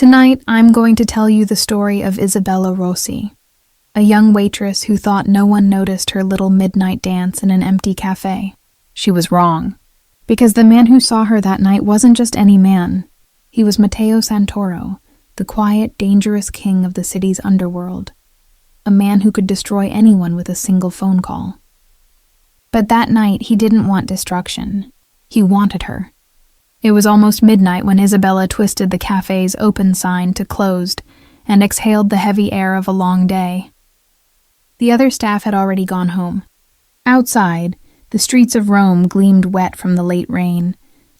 Tonight, I'm going to tell you the story of Isabella Rossi, a young waitress who thought no one noticed her little midnight dance in an empty cafe. She was wrong, because the man who saw her that night wasn't just any man. He was Matteo Santoro, the quiet, dangerous king of the city's underworld, a man who could destroy anyone with a single phone call. But that night, he didn't want destruction. He wanted her. It was almost midnight when Isabella twisted the cafe's open sign to closed and exhaled the heavy air of a long day. The other staff had already gone home. Outside, the streets of Rome gleamed wet from the late rain,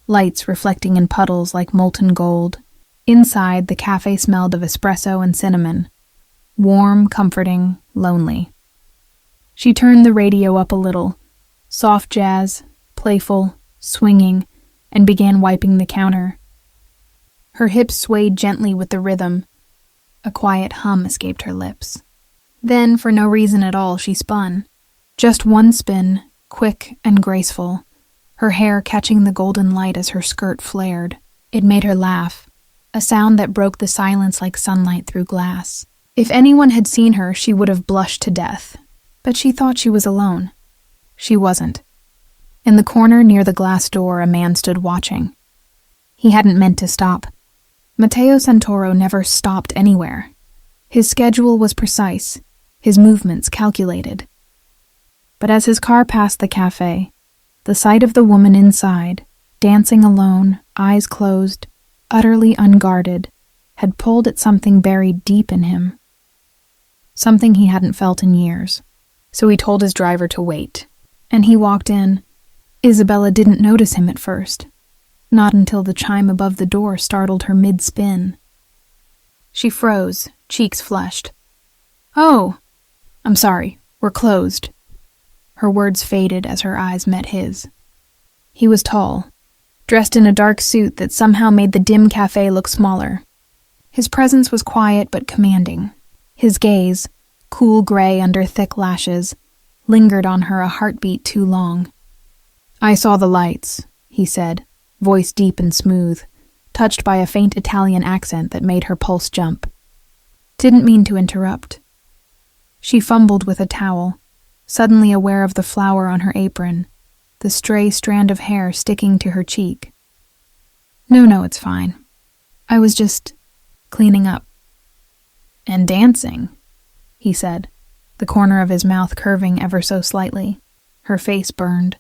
lights reflecting in puddles like molten gold. Inside, the cafe smelled of espresso and cinnamon. Warm, comforting, lonely. She turned the radio up a little. Soft jazz, playful, swinging, and began wiping the counter. Her hips swayed gently with the rhythm. A quiet hum escaped her lips. Then, for no reason at all, she spun. Just one spin, quick and graceful, her hair catching the golden light as her skirt flared. It made her laugh, a sound that broke the silence like sunlight through glass. If anyone had seen her, she would have blushed to death. But she thought she was alone. She wasn't. In the corner near the glass door, a man stood watching. He hadn't meant to stop. Matteo Santoro never stopped anywhere. His schedule was precise, his movements calculated. But as his car passed the cafe, the sight of the woman inside, dancing alone, eyes closed, utterly unguarded, had pulled at something buried deep in him. Something he hadn't felt in years. So he told his driver to wait, and he walked in. Isabella didn't notice him at first, not until the chime above the door startled her mid-spin. She froze, cheeks flushed. "Oh, I'm sorry, we're closed." Her words faded as her eyes met his. He was tall, dressed in a dark suit that somehow made the dim cafe look smaller. His presence was quiet but commanding. His gaze, cool gray under thick lashes, lingered on her a heartbeat too long. "I saw the lights," he said, voice deep and smooth, touched by a faint Italian accent that made her pulse jump. Didn't mean to interrupt. She fumbled with a towel, suddenly aware of the flower on her apron, the stray strand of hair sticking to her cheek. No, it's fine. I was just cleaning up." "And dancing," he said, the corner of his mouth curving ever so slightly. Her face burned.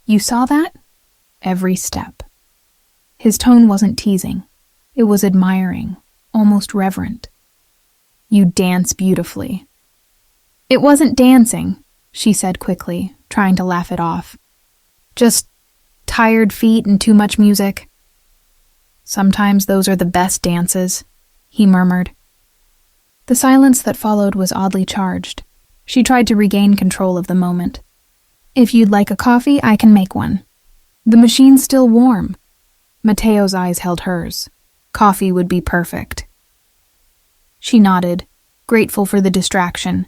"You saw that?" "Every step." His tone wasn't teasing. It was admiring, almost reverent. "You dance beautifully." "It wasn't dancing," she said quickly, trying to laugh it off. "Just tired feet and too much music." "Sometimes those are the best dances," he murmured. The silence that followed was oddly charged. She tried to regain control of the moment. "If you'd like a coffee, I can make one. The machine's still warm." Matteo's eyes held hers. Coffee would be perfect. She nodded, grateful for the distraction,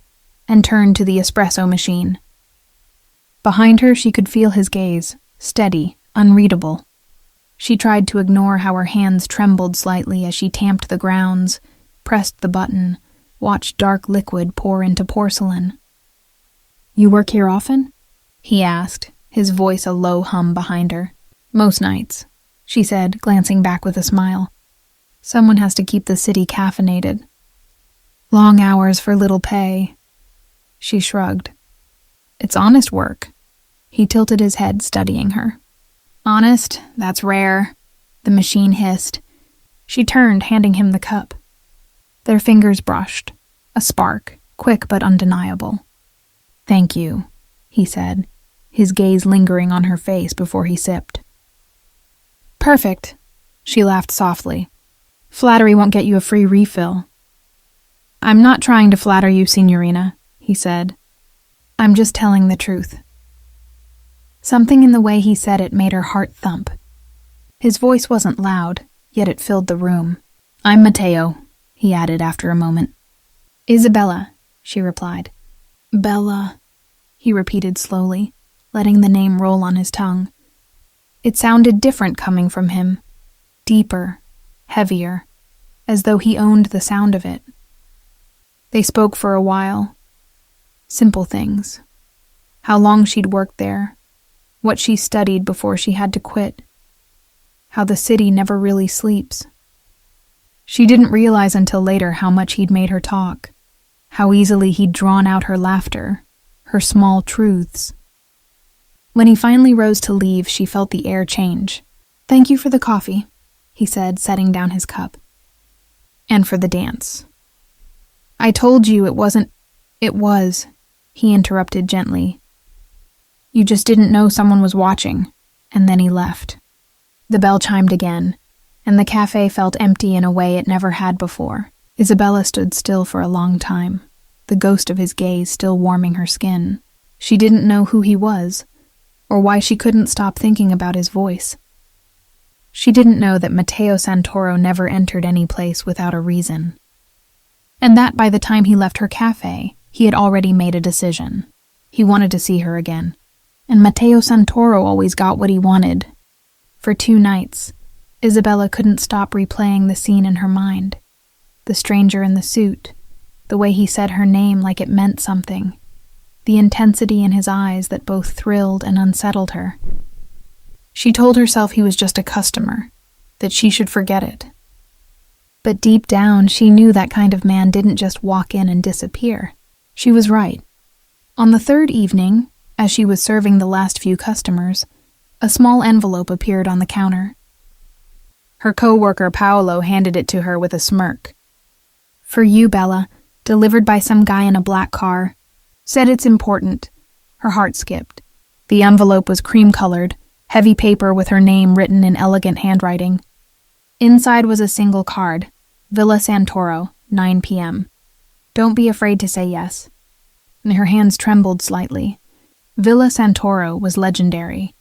and turned to the espresso machine. Behind her, she could feel his gaze, steady, unreadable. She tried to ignore how her hands trembled slightly as she tamped the grounds, pressed the button, watched dark liquid pour into porcelain. "You work here often?" he asked, his voice a low hum behind her. "Most nights," she said, glancing back with a smile. "Someone has to keep the city caffeinated. Long hours for little pay." She shrugged. "It's honest work." He tilted his head, studying her. "Honest? That's rare," the machine hissed. She turned, handing him the cup. Their fingers brushed, a spark, quick but undeniable. "Thank you," he said, his gaze lingering on her face before he sipped. "Perfect," she laughed softly. "Flattery won't get you a free refill." "I'm not trying to flatter you, Signorina," he said. "I'm just telling the truth." Something in the way he said it made her heart thump. His voice wasn't loud, yet it filled the room. "I'm Matteo," he added after a moment. "Isabella," she replied. "Bella," he repeated slowly, letting the name roll on his tongue. It sounded different coming from him, deeper, heavier, as though he owned the sound of it. They spoke for a while. Simple things. How long she'd worked there, what she studied before she had to quit, how the city never really sleeps. She didn't realize until later how much he'd made her talk, how easily he'd drawn out her laughter, her small truths. When he finally rose to leave, she felt the air change. "Thank you for the coffee," he said, setting down his cup. "And for the dance." "I told you it wasn't—" "It was," he interrupted gently. "You just didn't know someone was watching." And then he left. The bell chimed again, and the cafe felt empty in a way it never had before. Isabella stood still for a long time, the ghost of his gaze still warming her skin. She didn't know who he was, or why she couldn't stop thinking about his voice. She didn't know that Matteo Santoro never entered any place without a reason, and that by the time he left her cafe, he had already made a decision. He wanted to see her again, and Matteo Santoro always got what he wanted. For 2 nights, Isabella couldn't stop replaying the scene in her mind. The stranger in the suit, the way he said her name like it meant something, the intensity in his eyes that both thrilled and unsettled her. She told herself he was just a customer, that she should forget it. But deep down, she knew that kind of man didn't just walk in and disappear. She was right. On the 3rd evening, as she was serving the last few customers, a small envelope appeared on the counter. Her co-worker Paolo handed it to her with a smirk. "For you, Bella, delivered by some guy in a black car. Said it's important." Her heart skipped. The envelope was cream-colored, heavy paper with her name written in elegant handwriting. Inside was a single card, Villa Santoro, 9 p.m. "Don't be afraid to say yes." And her hands trembled slightly. Villa Santoro was legendary.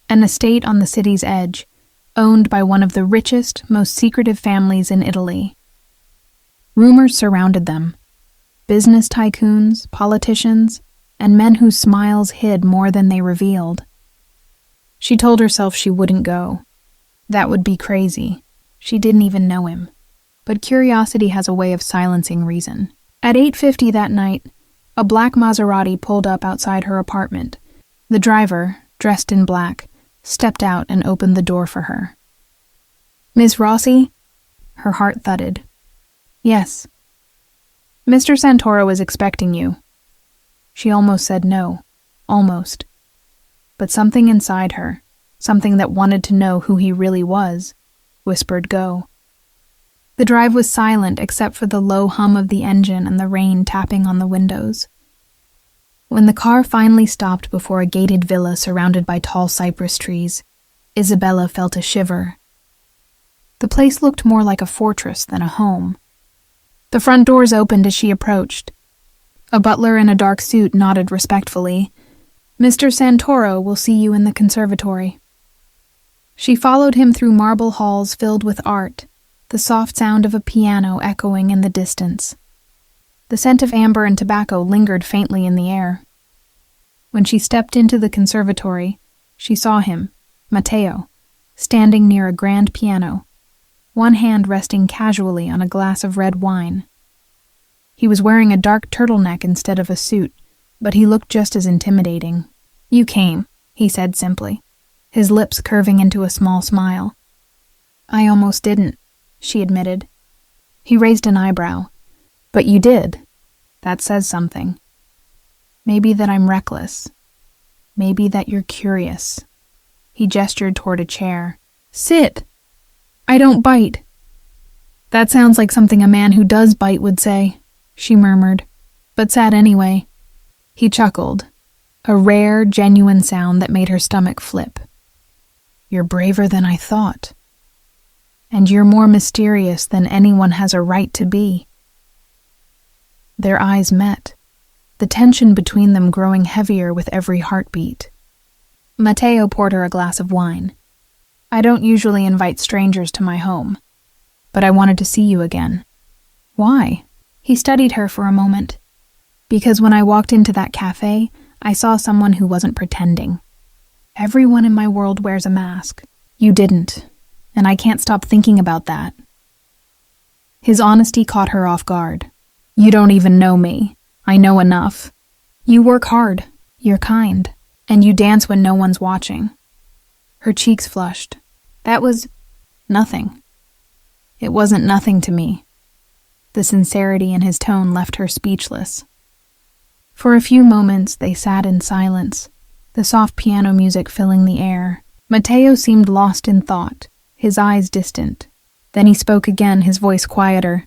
An estate on the city's edge, owned by one of the richest, most secretive families in Italy. Rumors surrounded them. Business tycoons, politicians, and men whose smiles hid more than they revealed. She told herself she wouldn't go. That would be crazy. She didn't even know him. But curiosity has a way of silencing reason. At 8:50 that night, a black Maserati pulled up outside her apartment. The driver, dressed in black, stepped out and opened the door for her. "Miss Rossi?" Her heart thudded. "Yes." "Mr. Santoro is expecting you." She almost said no. Almost. But something inside her, something that wanted to know who he really was, whispered go. The drive was silent except for the low hum of the engine and the rain tapping on the windows. When the car finally stopped before a gated villa surrounded by tall cypress trees, Isabella felt a shiver. The place looked more like a fortress than a home. The front doors opened as she approached. A butler in a dark suit nodded respectfully. "Mr. Santoro will see you in the conservatory." She followed him through marble halls filled with art, the soft sound of a piano echoing in the distance. The scent of amber and tobacco lingered faintly in the air. When she stepped into the conservatory, she saw him, Matteo, standing near a grand piano, one hand resting casually on a glass of red wine. He was wearing a dark turtleneck instead of a suit, but he looked just as intimidating. "You came," he said simply, his lips curving into a small smile. "I almost didn't," she admitted. He raised an eyebrow. "But you did. That says something. Maybe that I'm reckless. Maybe that you're curious." He gestured toward a chair. "Sit. I don't bite." "That sounds like something a man who does bite would say," she murmured, but sat anyway. He chuckled, a rare, genuine sound that made her stomach flip. "You're braver than I thought. And you're more mysterious than anyone has a right to be." Their eyes met, the tension between them growing heavier with every heartbeat. Matteo poured her a glass of wine. "I don't usually invite strangers to my home, but I wanted to see you again." "Why?" He studied her for a moment. "Because when I walked into that cafe, I saw someone who wasn't pretending. Everyone in my world wears a mask. You didn't, and I can't stop thinking about that." His honesty caught her off guard. You don't even know me. I know enough. You work hard, you're kind, and you dance when no one's watching. Her cheeks flushed. That was nothing. It wasn't nothing to me. The sincerity in his tone left her speechless. For a few moments they sat in silence, the soft piano music filling the air. Matteo seemed lost in thought, his eyes distant. Then he spoke again, his voice quieter.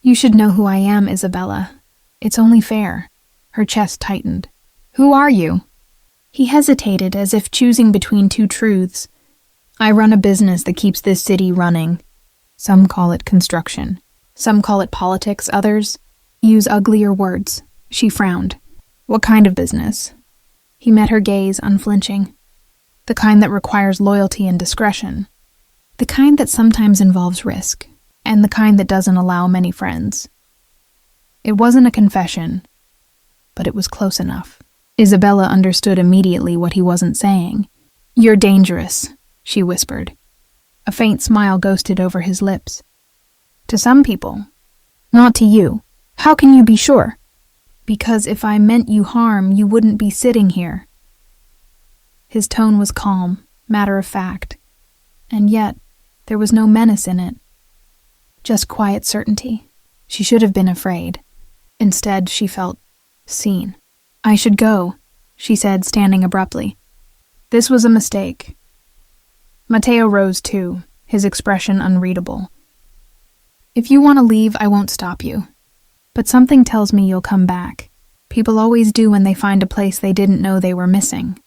You should know who I am, Isabella. It's only fair. Her chest tightened. Who are you? He hesitated, as if choosing between two truths. I run a business that keeps this city running. Some call it construction. Some call it politics, others use uglier words. She frowned. What kind of business? He met her gaze, unflinching. The kind that requires loyalty and discretion. The kind that sometimes involves risk, and the kind that doesn't allow many friends. It wasn't a confession, but it was close enough. Isabella understood immediately what he wasn't saying. You're dangerous, she whispered. A faint smile ghosted over his lips. To some people. Not to you. How can you be sure? Because if I meant you harm, you wouldn't be sitting here. His tone was calm, matter of fact, and yet there was no menace in it. Just quiet certainty. She should have been afraid. Instead, she felt seen. I should go, she said, standing abruptly. This was a mistake. Matteo rose too, his expression unreadable. If you want to leave, I won't stop you. But something tells me you'll come back. People always do when they find a place they didn't know they were missing.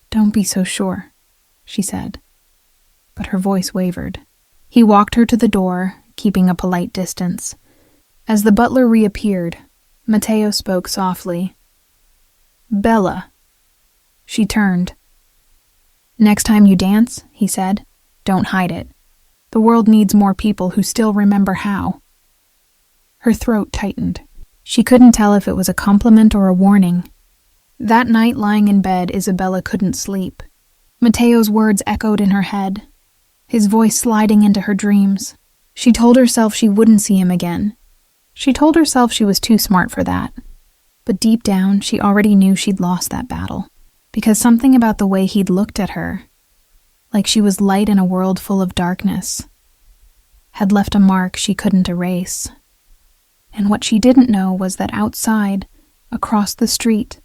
Don't be so sure, she said. But her voice wavered. He walked her to the door, keeping a polite distance. As the butler reappeared, Matteo spoke softly. Bella. She turned. Next time you dance, he said, don't hide it. The world needs more people who still remember how. Her throat tightened. She couldn't tell if it was a compliment or a warning. That night, lying in bed, Isabella couldn't sleep. Matteo's words echoed in her head, his voice sliding into her dreams. She told herself she wouldn't see him again. She told herself she was too smart for that. But deep down, she already knew she'd lost that battle, because something about the way he'd looked at her, like she was light in a world full of darkness, had left a mark she couldn't erase. And what she didn't know was that outside, across the street,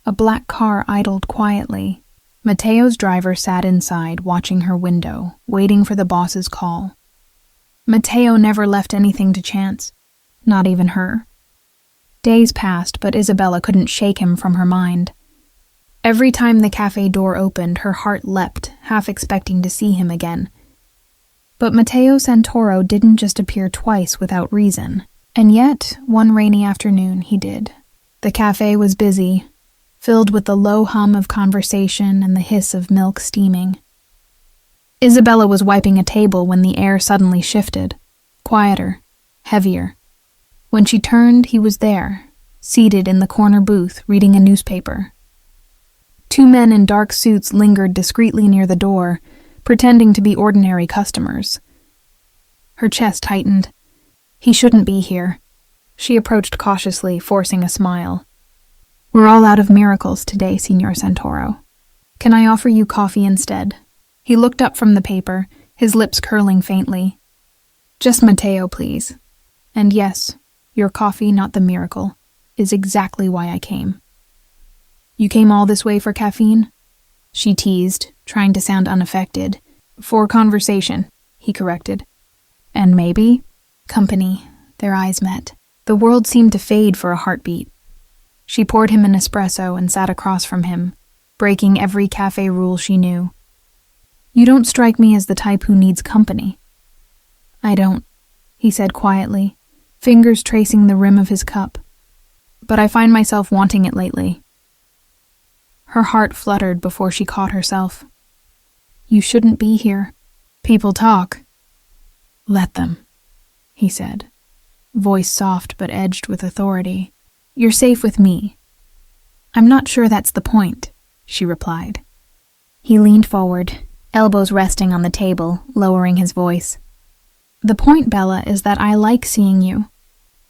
a black car idled quietly. Matteo's driver sat inside, watching her window, waiting for the boss's call. Matteo never left anything to chance, not even her. Days passed, but Isabella couldn't shake him from her mind. Every time the cafe door opened, her heart leapt, half expecting to see him again. But Matteo Santoro didn't just appear twice without reason. And yet, one rainy afternoon, he did. The cafe was busy, filled with the low hum of conversation and the hiss of milk steaming. Isabella was wiping a table when the air suddenly shifted, quieter, heavier. When she turned, he was there, seated in the corner booth, reading a newspaper. Two men in dark suits lingered discreetly near the door, pretending to be ordinary customers. Her chest tightened. He shouldn't be here. She approached cautiously, forcing a smile. We're all out of miracles today, Signor Santoro. Can I offer you coffee instead? He looked up from the paper, his lips curling faintly. Just Matteo, please. And yes, your coffee, not the miracle, is exactly why I came. You came all this way for caffeine? She teased, trying to sound unaffected. For conversation, he corrected. And maybe company. Their eyes met. The world seemed to fade for a heartbeat. She poured him an espresso and sat across from him, breaking every cafe rule she knew. You don't strike me as the type who needs company. I don't, he said quietly, fingers tracing the rim of his cup. But I find myself wanting it lately. Her heart fluttered before she caught herself. You shouldn't be here. People talk. Let them, he said, voice soft but edged with authority. You're safe with me. I'm not sure that's the point, she replied. He leaned forward, elbows resting on the table, lowering his voice. The point, Bella, is that I like seeing you,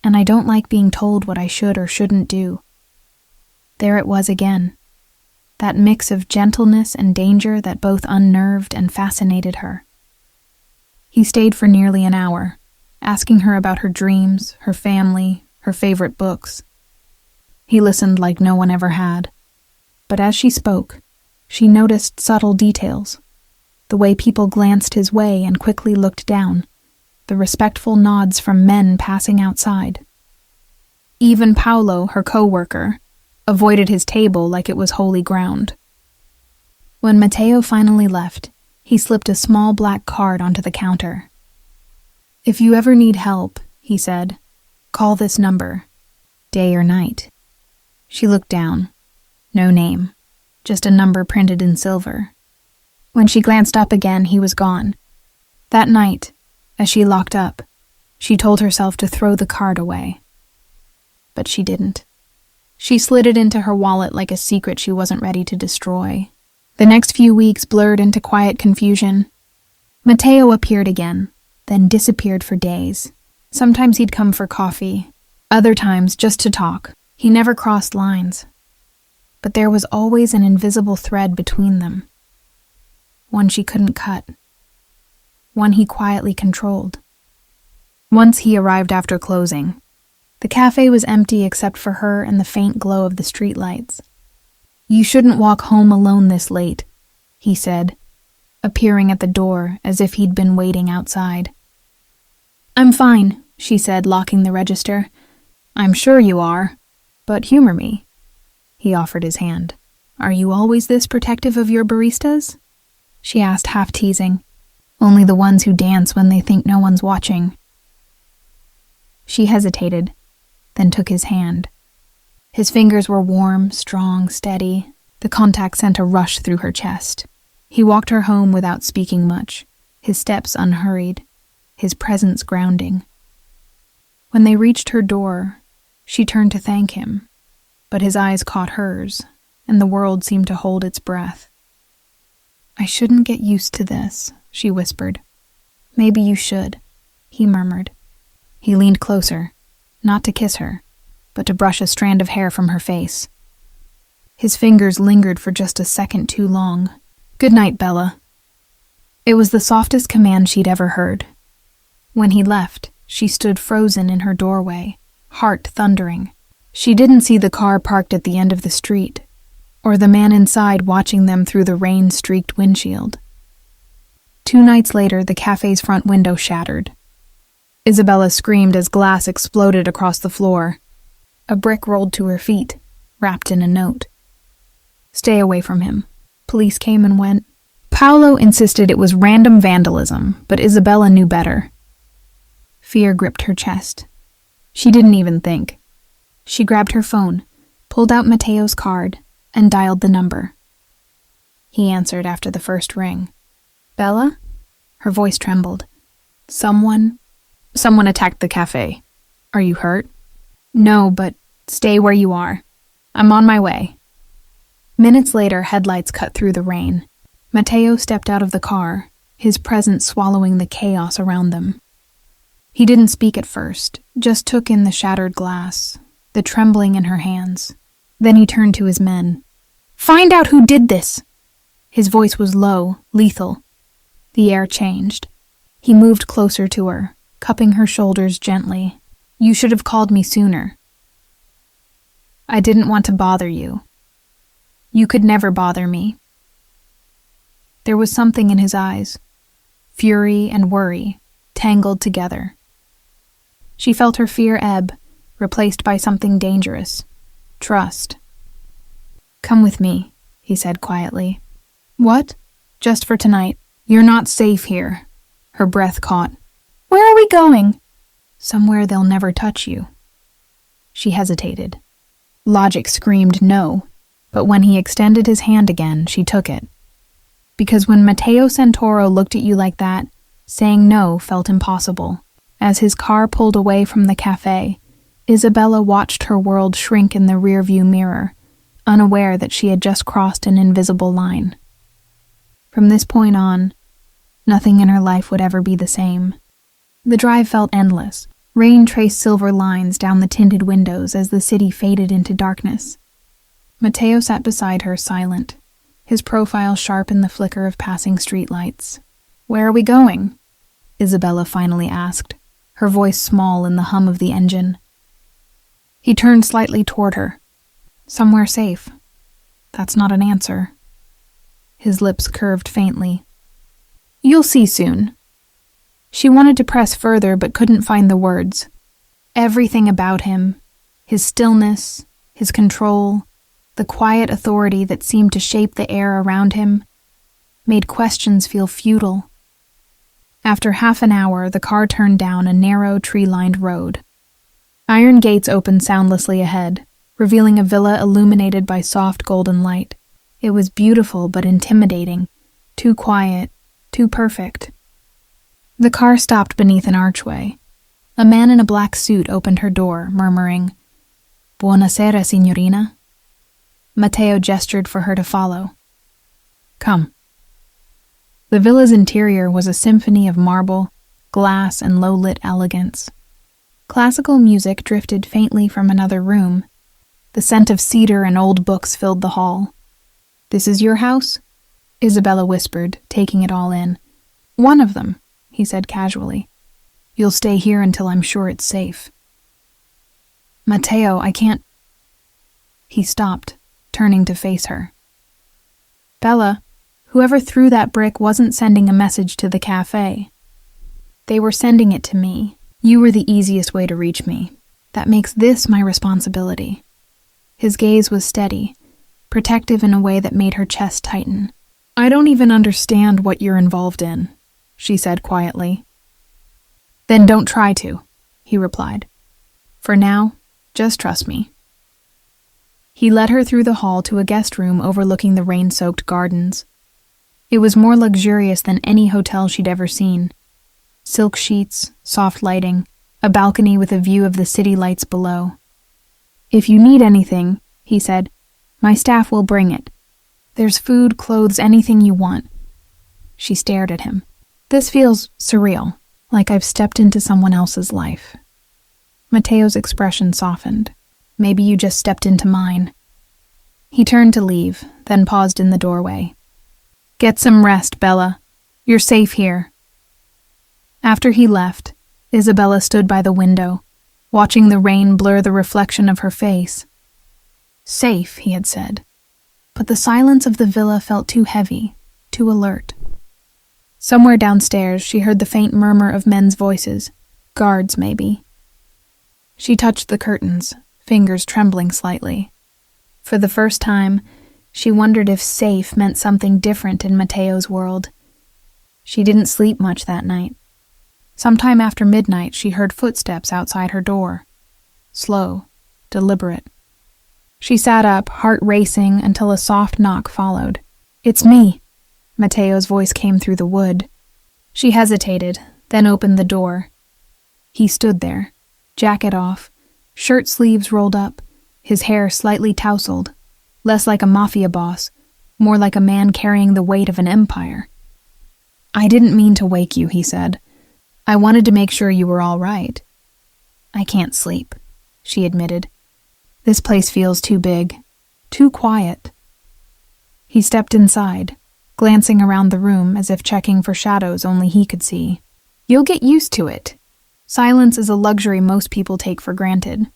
and I don't like being told what I should or shouldn't do. There it was again, that mix of gentleness and danger that both unnerved and fascinated her. He stayed for nearly an hour, asking her about her dreams, her family, her favorite books. He listened like no one ever had, but as she spoke, she noticed subtle details. The way people glanced his way and quickly looked down, the respectful nods from men passing outside. Even Paolo, her co-worker, avoided his table like it was holy ground. When Matteo finally left, he slipped a small black card onto the counter. "If you ever need help," he said, "call this number, day or night." She looked down. No name, just a number printed in silver. When she glanced up again, he was gone. That night, as she locked up, she told herself to throw the card away. But she didn't. She slid it into her wallet like a secret she wasn't ready to destroy. The next few weeks blurred into quiet confusion. Matteo appeared again, then disappeared for days. Sometimes he'd come for coffee, other times just to talk. He never crossed lines. But there was always an invisible thread between them. One she couldn't cut. One he quietly controlled. Once he arrived after closing. The cafe was empty except for her and the faint glow of the streetlights. "You shouldn't walk home alone this late," he said, appearing at the door as if he'd been waiting outside. "I'm fine," she said, locking the register. "I'm sure you are, but humor me." He offered his hand. "Are you always this protective of your baristas?" she asked, half teasing. "Only the ones who dance when they think no one's watching." She hesitated, then took his hand. His fingers were warm, strong, steady. The contact sent a rush through her chest. He walked her home without speaking much, his steps unhurried, his presence grounding. When they reached her door, she turned to thank him, but his eyes caught hers, and the world seemed to hold its breath. "I shouldn't get used to this," she whispered. "Maybe you should," he murmured. He leaned closer, not to kiss her, but to brush a strand of hair from her face. His fingers lingered for just a second too long. "Good night, Bella." It was the softest command she'd ever heard. When he left, she stood frozen in her doorway, heart thundering. She didn't see the car parked at the end of the street, or the man inside watching them through the rain-streaked windshield. 2 nights later, the cafe's front window shattered. Isabella screamed as glass exploded across the floor. A brick rolled to her feet, wrapped in a note. "Stay away from him." Police came and went. Paolo insisted it was random vandalism, but Isabella knew better. Fear gripped her chest. She didn't even think. She grabbed her phone, pulled out Matteo's card, and dialed the number. He answered after the first ring. "Bella?" Her voice trembled. Someone attacked the cafe. Are you hurt?" "No, but stay where you are. I'm on my way." Minutes later, headlights cut through the rain. Matteo stepped out of the car, his presence swallowing the chaos around them. He didn't speak at first, just took in the shattered glass, the trembling in her hands. Then he turned to his men. "Find out who did this!" His voice was low, lethal. The air changed. He moved closer to her, cupping her shoulders gently. "You should have called me sooner. I didn't want to bother you. You could never bother me." There was something in his eyes, fury and worry, tangled together. She felt her fear ebb, replaced by something dangerous. Trust. "Come with me," he said quietly. "What?" "Just for tonight. You're not safe here." Her breath caught. "Where are we going?" "Somewhere they'll never touch you." She hesitated. Logic screamed no, but when he extended his hand again, she took it. Because when Matteo Santoro looked at you like that, saying no felt impossible. As his car pulled away from the cafe, Isabella watched her world shrink in the rearview mirror, unaware that she had just crossed an invisible line. From this point on, nothing in her life would ever be the same. The drive felt endless. Rain traced silver lines down the tinted windows as the city faded into darkness. Matteo sat beside her, silent, his profile sharp in the flicker of passing streetlights. "Where are we going?" Isabella finally asked, her voice small in the hum of the engine. He turned slightly toward her. "Somewhere safe." "That's not an answer." His lips curved faintly. "You'll see soon." She wanted to press further but couldn't find the words. Everything about him, his stillness, his control, the quiet authority that seemed to shape the air around him, made questions feel futile. After half an hour, the car turned down a narrow, tree-lined road. Iron gates opened soundlessly ahead, revealing a villa illuminated by soft golden light. It was beautiful but intimidating, too quiet, too perfect. The car stopped beneath an archway. A man in a black suit opened her door, murmuring, "Buonasera, signorina." Matteo gestured for her to follow. "Come." The villa's interior was a symphony of marble, glass, and low-lit elegance. Classical music drifted faintly from another room. The scent of cedar and old books filled the hall. "This is your house?" Isabella whispered, taking it all in. "One of them," he said casually. "You'll stay here until I'm sure it's safe." "Matteo, I can't—" He stopped, turning to face her. "Bella, whoever threw that brick wasn't sending a message to the cafe. They were sending it to me. You were the easiest way to reach me. That makes this my responsibility." His gaze was steady, protective in a way that made her chest tighten. "I don't even understand what you're involved in," she said quietly. "Then don't try to," he replied. "For now, just trust me." He led her through the hall to a guest room overlooking the rain-soaked gardens. It was more luxurious than any hotel she'd ever seen. Silk sheets, soft lighting, a balcony with a view of the city lights below. "If you need anything," he said, "my staff will bring it. There's food, clothes, anything you want." She stared at him. "This feels surreal, like I've stepped into someone else's life." Matteo's expression softened. "Maybe you just stepped into mine." He turned to leave, then paused in the doorway. "Get some rest, Bella. You're safe here." After he left, Isabella stood by the window, watching the rain blur the reflection of her face. Safe, he had said, but the silence of the villa felt too heavy, too alert. Somewhere downstairs, she heard the faint murmur of men's voices, guards maybe. She touched the curtains, fingers trembling slightly. For the first time, she wondered if safe meant something different in Matteo's world. She didn't sleep much that night. Sometime after midnight, she heard footsteps outside her door. Slow, deliberate. She sat up, heart racing, until a soft knock followed. "It's me," Matteo's voice came through the wood. She hesitated, then opened the door. He stood there, jacket off, shirt sleeves rolled up, his hair slightly tousled, less like a mafia boss, more like a man carrying the weight of an empire. "I didn't mean to wake you," he said. "I wanted to make sure you were all right." "I can't sleep," she admitted. "This place feels too big, too quiet." He stepped inside, glancing around the room as if checking for shadows only he could see. "You'll get used to it. Silence is a luxury most people take for granted."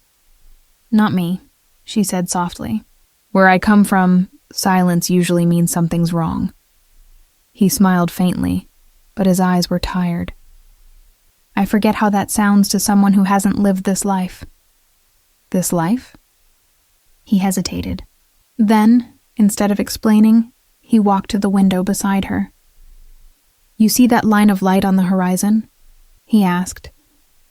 "Not me," she said softly. "Where I come from, silence usually means something's wrong." He smiled faintly, but his eyes were tired. "I forget how that sounds to someone who hasn't lived this life." "This life?" He hesitated. Then, instead of explaining, he walked to the window beside her. "You see that line of light on the horizon?" he asked,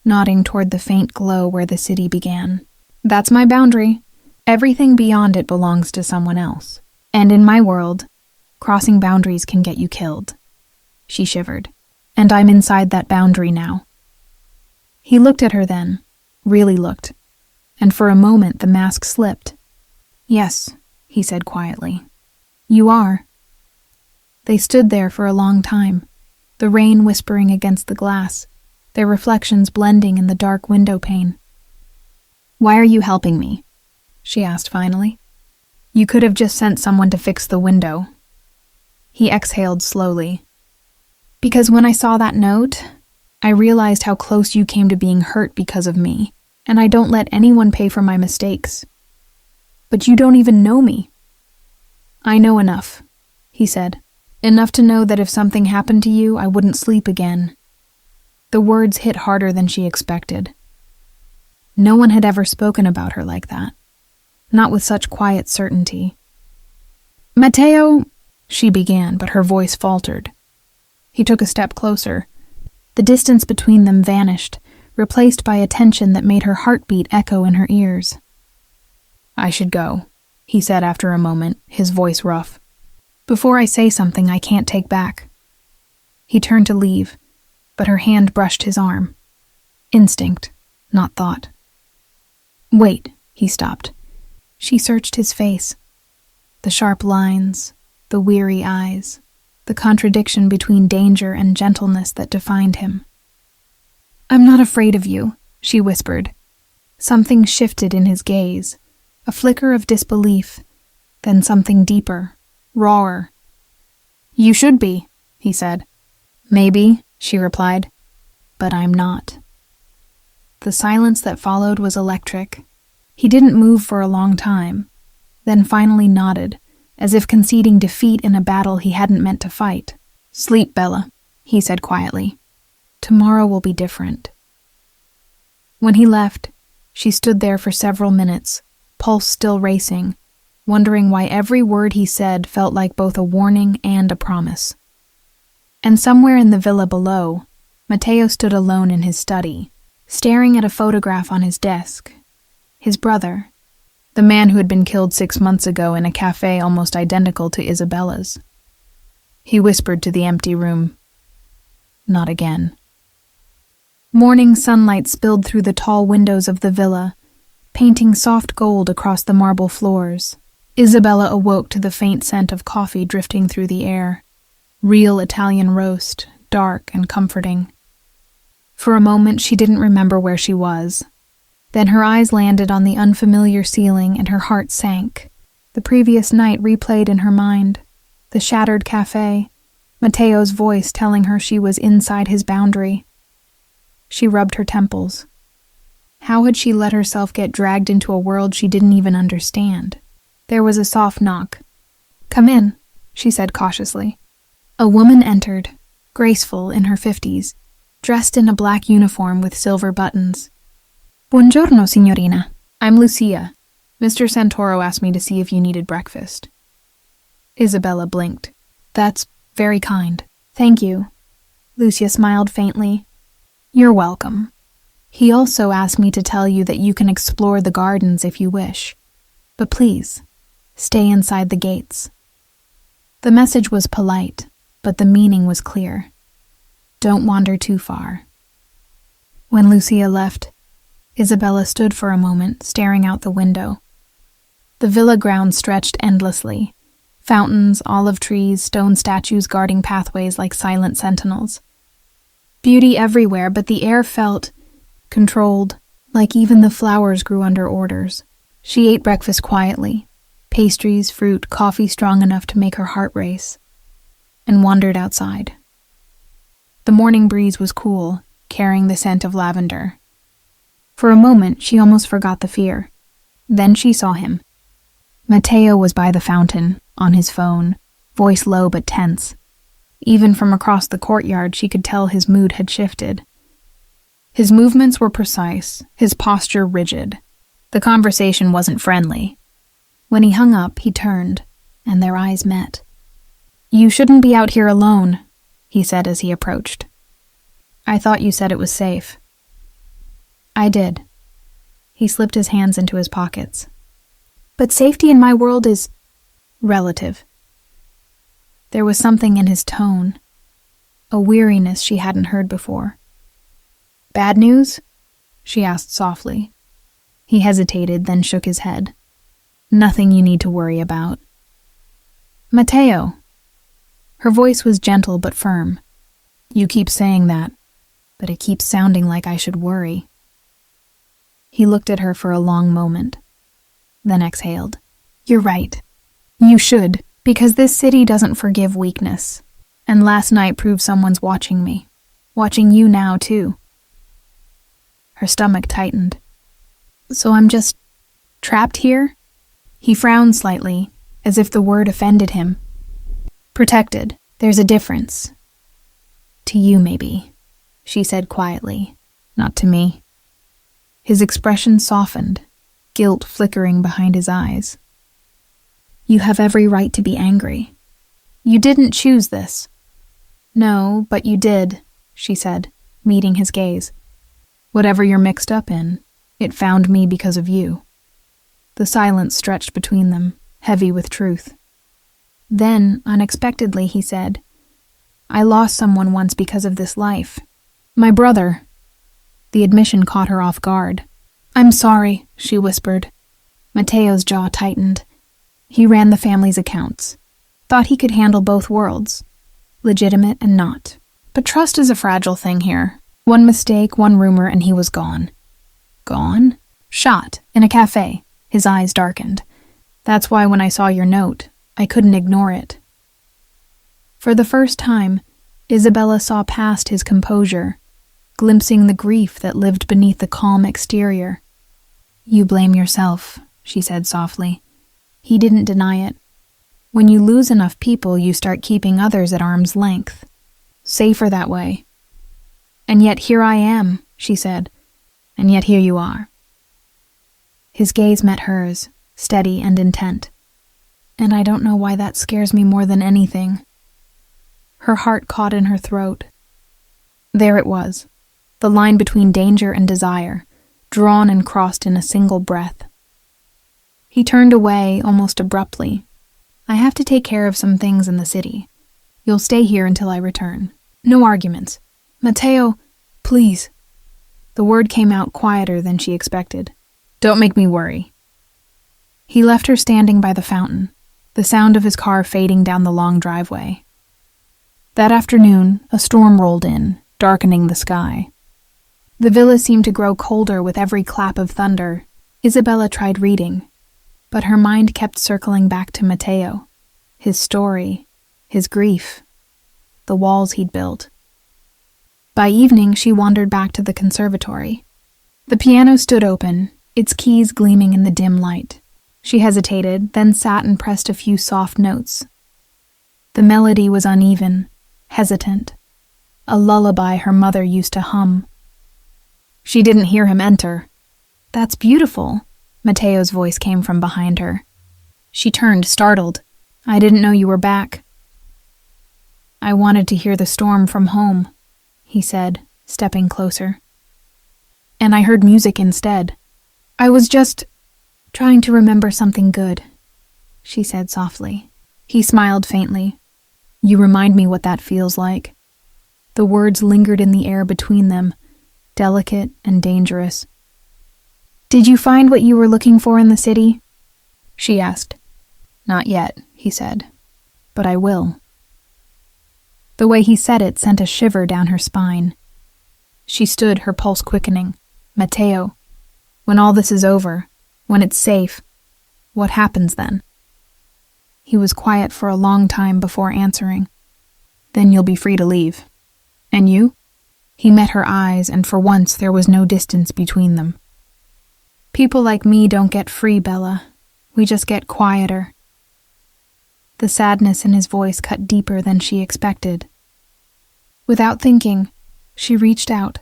nodding toward the faint glow where the city began. "That's my boundary. Everything beyond it belongs to someone else. And in my world, crossing boundaries can get you killed." She shivered. "And I'm inside that boundary now." He looked at her then, really looked, and for a moment the mask slipped. "Yes," he said quietly. "You are." They stood there for a long time, the rain whispering against the glass, their reflections blending in the dark window pane. "Why are you helping me?" she asked finally. "You could have just sent someone to fix the window." He exhaled slowly. "Because when I saw that note, I realized how close you came to being hurt because of me, and I don't let anyone pay for my mistakes. But you don't even know me." "I know enough," he said. "Enough to know that if something happened to you, I wouldn't sleep again." The words hit harder than she expected. No one had ever spoken about her like that, not with such quiet certainty. "Matteo," she began, but her voice faltered. He took a step closer. The distance between them vanished, replaced by a tension that made her heartbeat echo in her ears. "I should go," he said after a moment, his voice rough. "Before I say something I can't take back." He turned to leave, but her hand brushed his arm. Instinct, not thought. "Wait," he stopped. She searched his face. The sharp lines, the weary eyes, the contradiction between danger and gentleness that defined him. "I'm not afraid of you," she whispered. Something shifted in his gaze, a flicker of disbelief, then something deeper, rawer. "You should be," he said. "Maybe," she replied, "but I'm not." The silence that followed was electric. He didn't move for a long time, then finally nodded, as if conceding defeat in a battle he hadn't meant to fight. "Sleep, Bella," he said quietly. "Tomorrow will be different." When he left, she stood there for several minutes, pulse still racing, wondering why every word he said felt like both a warning and a promise. And somewhere in the villa below, Matteo stood alone in his study, staring at a photograph on his desk. His brother, the man who had been killed 6 months ago in a cafe almost identical to Isabella's. He whispered to the empty room, "Not again." Morning sunlight spilled through the tall windows of the villa, painting soft gold across the marble floors. Isabella awoke to the faint scent of coffee drifting through the air. Real Italian roast, dark and comforting. For a moment she didn't remember where she was. Then her eyes landed on the unfamiliar ceiling and her heart sank. The previous night replayed in her mind. The shattered cafe, Matteo's voice telling her she was inside his boundary. She rubbed her temples. How had she let herself get dragged into a world she didn't even understand? There was a soft knock. "Come in," she said cautiously. A woman entered, graceful in her 50s, dressed in a black uniform with silver buttons. "Buongiorno, signorina. I'm Lucia. Mr. Santoro asked me to see if you needed breakfast." Isabella blinked. "That's very kind. Thank you." Lucia smiled faintly. "You're welcome. He also asked me to tell you that you can explore the gardens if you wish. But please, stay inside the gates." The message was polite, but the meaning was clear. Don't wander too far. When Lucia left, Isabella stood for a moment, staring out the window. The villa grounds stretched endlessly. Fountains, olive trees, stone statues guarding pathways like silent sentinels. Beauty everywhere, but the air felt controlled, like even the flowers grew under orders. She ate breakfast quietly, pastries, fruit, coffee strong enough to make her heart race, and wandered outside. The morning breeze was cool, carrying the scent of lavender. For a moment, she almost forgot the fear. Then she saw him. Matteo was by the fountain, on his phone, voice low but tense. Even from across the courtyard, she could tell his mood had shifted. His movements were precise, his posture rigid. The conversation wasn't friendly. When he hung up, he turned, and their eyes met. "You shouldn't be out here alone," he said as he approached. "I thought you said it was safe." "I did." He slipped his hands into his pockets. "But safety in my world is relative." There was something in his tone, a weariness she hadn't heard before. "Bad news?" she asked softly. He hesitated, then shook his head. "Nothing you need to worry about." "Matteo." Her voice was gentle but firm. "You keep saying that. but it keeps sounding like I should worry." He looked at her for a long moment, then exhaled. "You're right. You should, because this city doesn't forgive weakness. And last night proved someone's watching me. Watching you now, too." Her stomach tightened. "So I'm just trapped here?" He frowned slightly, as if the word offended him. "Protected. There's a difference." "To you, maybe," she said quietly. "Not to me." His expression softened, guilt flickering behind his eyes. "You have every right to be angry. You didn't choose this." "No, but you did," she said, meeting his gaze. "Whatever you're mixed up in, it found me because of you." The silence stretched between them, heavy with truth. Then, unexpectedly, he said, "I lost someone once because of this life. My brother." The admission caught her off guard. "I'm sorry," she whispered. Matteo's jaw tightened. He ran the family's accounts. Thought he could handle both worlds, legitimate and not. But trust is a fragile thing here. One mistake, one rumor, and he was gone. Gone? Shot, in a cafe. His eyes darkened. "That's why when I saw your note, I couldn't ignore it." For the first time, Isabella saw past his composure, glimpsing the grief that lived beneath the calm exterior. "You blame yourself," she said softly. He didn't deny it. "When you lose enough people, you start keeping others at arm's length. Safer that way." "And yet here I am," she said. "And yet here you are." His gaze met hers, steady and intent. "And I don't know why that scares me more than anything." Her heart caught in her throat. There it was, the line between danger and desire, drawn and crossed in a single breath. He turned away almost abruptly. "I have to take care of some things in the city. You'll stay here until I return. No arguments. Matteo, please." The word came out quieter than she expected. "Don't make me worry." He left her standing by the fountain, the sound of his car fading down the long driveway. That afternoon, a storm rolled in, darkening the sky. The villa seemed to grow colder with every clap of thunder. Isabella tried reading, but her mind kept circling back to Matteo, his story, his grief, the walls he'd built. By evening, she wandered back to the conservatory. The piano stood open, its keys gleaming in the dim light. She hesitated, then sat and pressed a few soft notes. The melody was uneven, hesitant, a lullaby her mother used to hum. She didn't hear him enter. "That's beautiful," Matteo's voice came from behind her. She turned, startled. "I didn't know you were back." "I wanted to hear the storm from home," he said, stepping closer. "And I heard music instead. I was just trying to remember something good," she said softly. He smiled faintly. "You remind me what that feels like." The words lingered in the air between them, delicate and dangerous. "Did you find what you were looking for in the city?" she asked. "Not yet," he said, "but I will." The way he said it sent a shiver down her spine. She stood, her pulse quickening. "Matteo, when all this is over, when it's safe, what happens then?" He was quiet for a long time before answering. "Then you'll be free to leave. And you?" He met her eyes, and for once there was no distance between them. "People like me don't get free, Bella. We just get quieter." The sadness in his voice cut deeper than she expected. Without thinking, she reached out,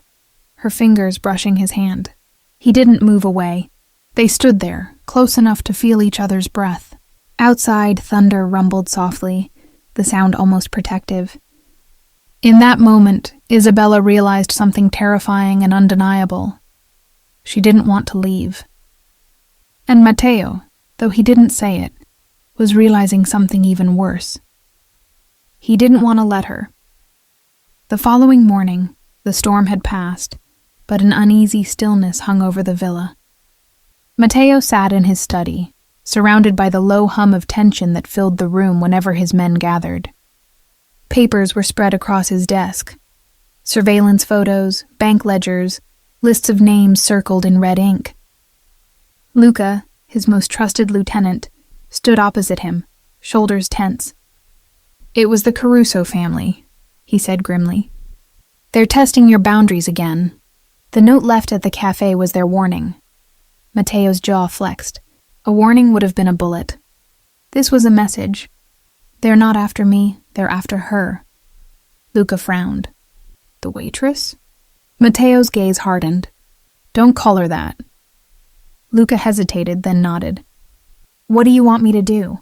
her fingers brushing his hand. He didn't move away. They stood there, close enough to feel each other's breath. Outside, thunder rumbled softly, the sound almost protective. In that moment, Isabella realized something terrifying and undeniable. She didn't want to leave. And Matteo, though he didn't say it, was realizing something even worse. He didn't want to let her. The following morning, the storm had passed, but an uneasy stillness hung over the villa. Matteo sat in his study, surrounded by the low hum of tension that filled the room whenever his men gathered. Papers were spread across his desk. Surveillance photos, bank ledgers, lists of names circled in red ink. Luca, his most trusted lieutenant, stood opposite him, shoulders tense. "It was the Caruso family," he said grimly. "They're testing your boundaries again." The note left at the cafe was their warning. Matteo's jaw flexed. A warning would have been a bullet. This was a message. "They're not after me, they're after her." Luca frowned. "The waitress?" Matteo's gaze hardened. "Don't call her that." Luca hesitated, then nodded. "What do you want me to do?"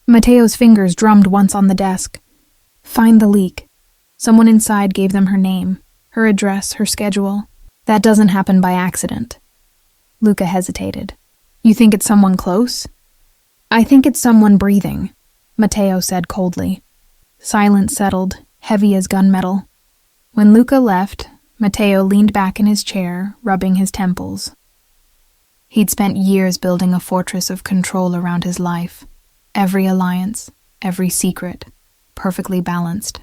Matteo's fingers drummed once on the desk. "Find the leak. Someone inside gave them her name, her address, her schedule. That doesn't happen by accident." Luca hesitated. "You think it's someone close?" "I think it's someone breathing," Matteo said coldly. Silence settled, heavy as gunmetal. When Luca left, Matteo leaned back in his chair, rubbing his temples. He'd spent years building a fortress of control around his life. Every alliance, every secret, perfectly balanced.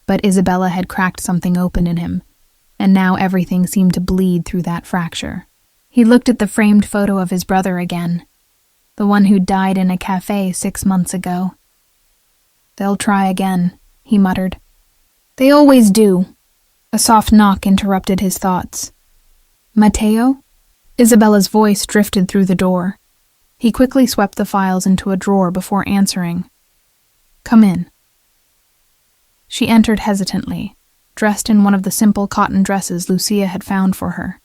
But Isabella had cracked something open in him, and now everything seemed to bleed through that fracture. He looked at the framed photo of his brother again, the one who died in a cafe 6 months ago. "They'll try again," he muttered. "They always do." A soft knock interrupted his thoughts. "Matteo?" Isabella's voice drifted through the door. He quickly swept the files into a drawer before answering. "Come in." She entered hesitantly, dressed in one of the simple cotton dresses Lucia had found for her.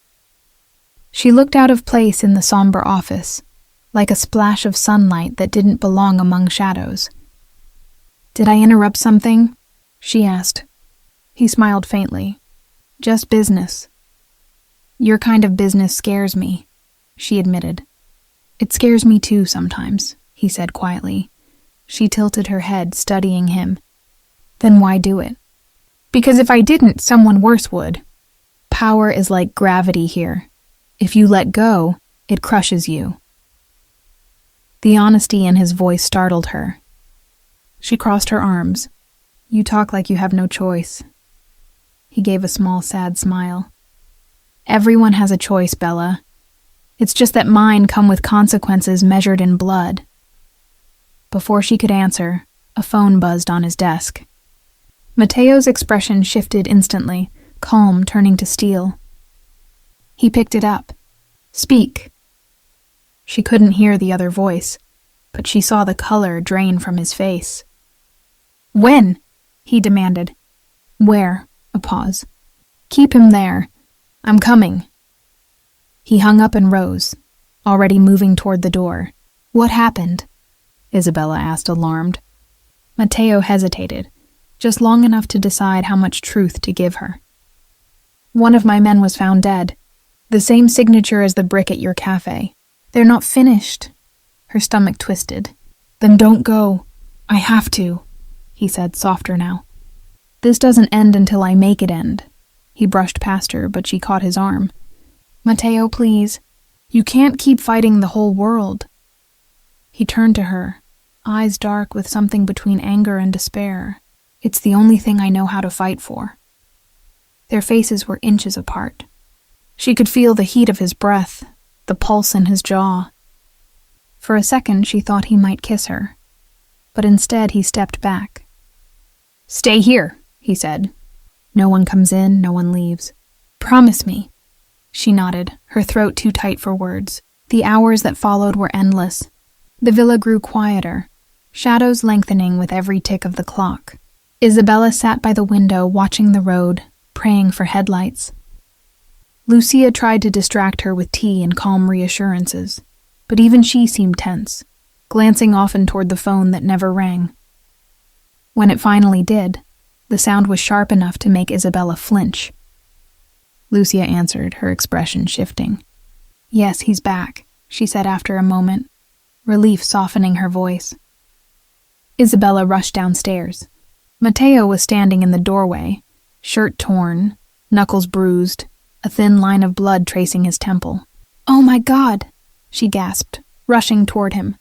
She looked out of place in the somber office, like a splash of sunlight that didn't belong among shadows. "Did I interrupt something?" she asked. He smiled faintly. "Just business." "Your kind of business scares me," she admitted. "It scares me too sometimes," he said quietly. She tilted her head, studying him. "Then why do it?" "Because if I didn't, someone worse would. Power is like gravity here. If you let go, it crushes you." The honesty in his voice startled her. She crossed her arms. "You talk like you have no choice." He gave a small, sad smile. "Everyone has a choice, Bella. It's just that mine come with consequences measured in blood." Before she could answer, a phone buzzed on his desk. Matteo's expression shifted instantly, calm turning to steel. He picked it up. "Speak." She couldn't hear the other voice, but she saw the color drain from his face. "When?" he demanded. "Where?" A pause. "Keep him there. I'm coming." He hung up and rose, already moving toward the door. "What happened?" Isabella asked, alarmed. Matteo hesitated, just long enough to decide how much truth to give her. "One of my men was found dead. The same signature as the brick at your cafe. They're not finished." Her stomach twisted. "Then don't go. I have to," he said, softer now. "This doesn't end until I make it end." He brushed past her, but she caught his arm. "Matteo, please. You can't keep fighting the whole world." He turned to her, eyes dark with something between anger and despair. "It's the only thing I know how to fight for." Their faces were inches apart. She could feel the heat of his breath, the pulse in his jaw. For a second she thought he might kiss her, but instead he stepped back. "Stay here," he said. "No one comes in, no one leaves. Promise me." She nodded, her throat too tight for words. The hours that followed were endless. The villa grew quieter, shadows lengthening with every tick of the clock. Isabella sat by the window watching the road, praying for headlights. Lucia tried to distract her with tea and calm reassurances, but even she seemed tense, glancing often toward the phone that never rang. When it finally did, the sound was sharp enough to make Isabella flinch. Lucia answered, her expression shifting. "Yes, he's back," she said after a moment, relief softening her voice. Isabella rushed downstairs. Matteo was standing in the doorway, shirt torn, knuckles bruised, a thin line of blood tracing his temple. "Oh my God!" she gasped, rushing toward him.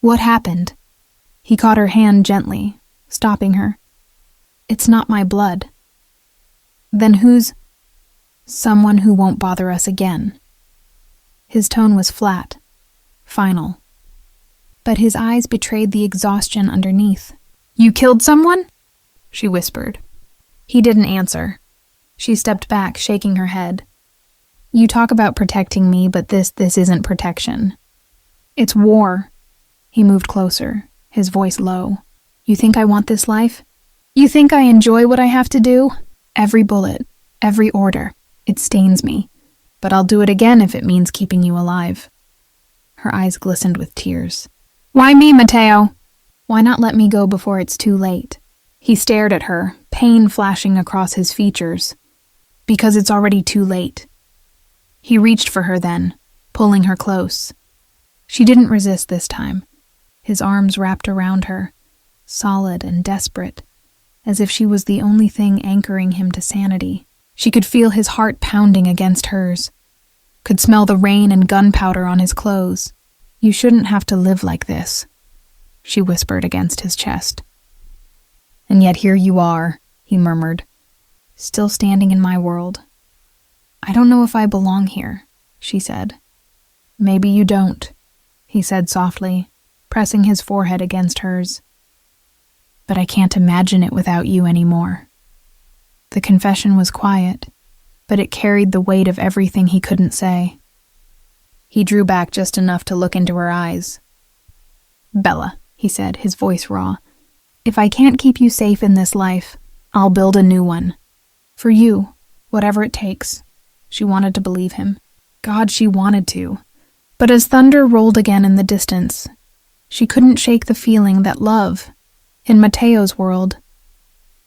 "What happened?" He caught her hand gently, stopping her. "It's not my blood." Then who's someone who won't bother us again? His tone was flat, final. But his eyes betrayed the exhaustion underneath. You killed someone? She whispered. He didn't answer. She stepped back, shaking her head. You talk about protecting me, but this isn't protection. It's war. He moved closer, his voice low. You think I want this life? You think I enjoy what I have to do? Every bullet, every order, it stains me. But I'll do it again if it means keeping you alive. Her eyes glistened with tears. Why me, Matteo? Why not let me go before it's too late? He stared at her, pain flashing across his features. Because it's already too late. He reached for her then, pulling her close. She didn't resist this time. His arms wrapped around her, solid and desperate, as if she was the only thing anchoring him to sanity. She could feel his heart pounding against hers, could smell the rain and gunpowder on his clothes. You shouldn't have to live like this, she whispered against his chest. And yet here you are, he murmured, still standing in my world. I don't know if I belong here, she said. Maybe you don't, he said softly, pressing his forehead against hers. But I can't imagine it without you anymore. The confession was quiet, but it carried the weight of everything he couldn't say. He drew back just enough to look into her eyes. Bella, he said, his voice raw, if I can't keep you safe in this life, I'll build a new one. For you, whatever it takes. She wanted to believe him. God, she wanted to. But as thunder rolled again in the distance, she couldn't shake the feeling that love, in Matteo's world,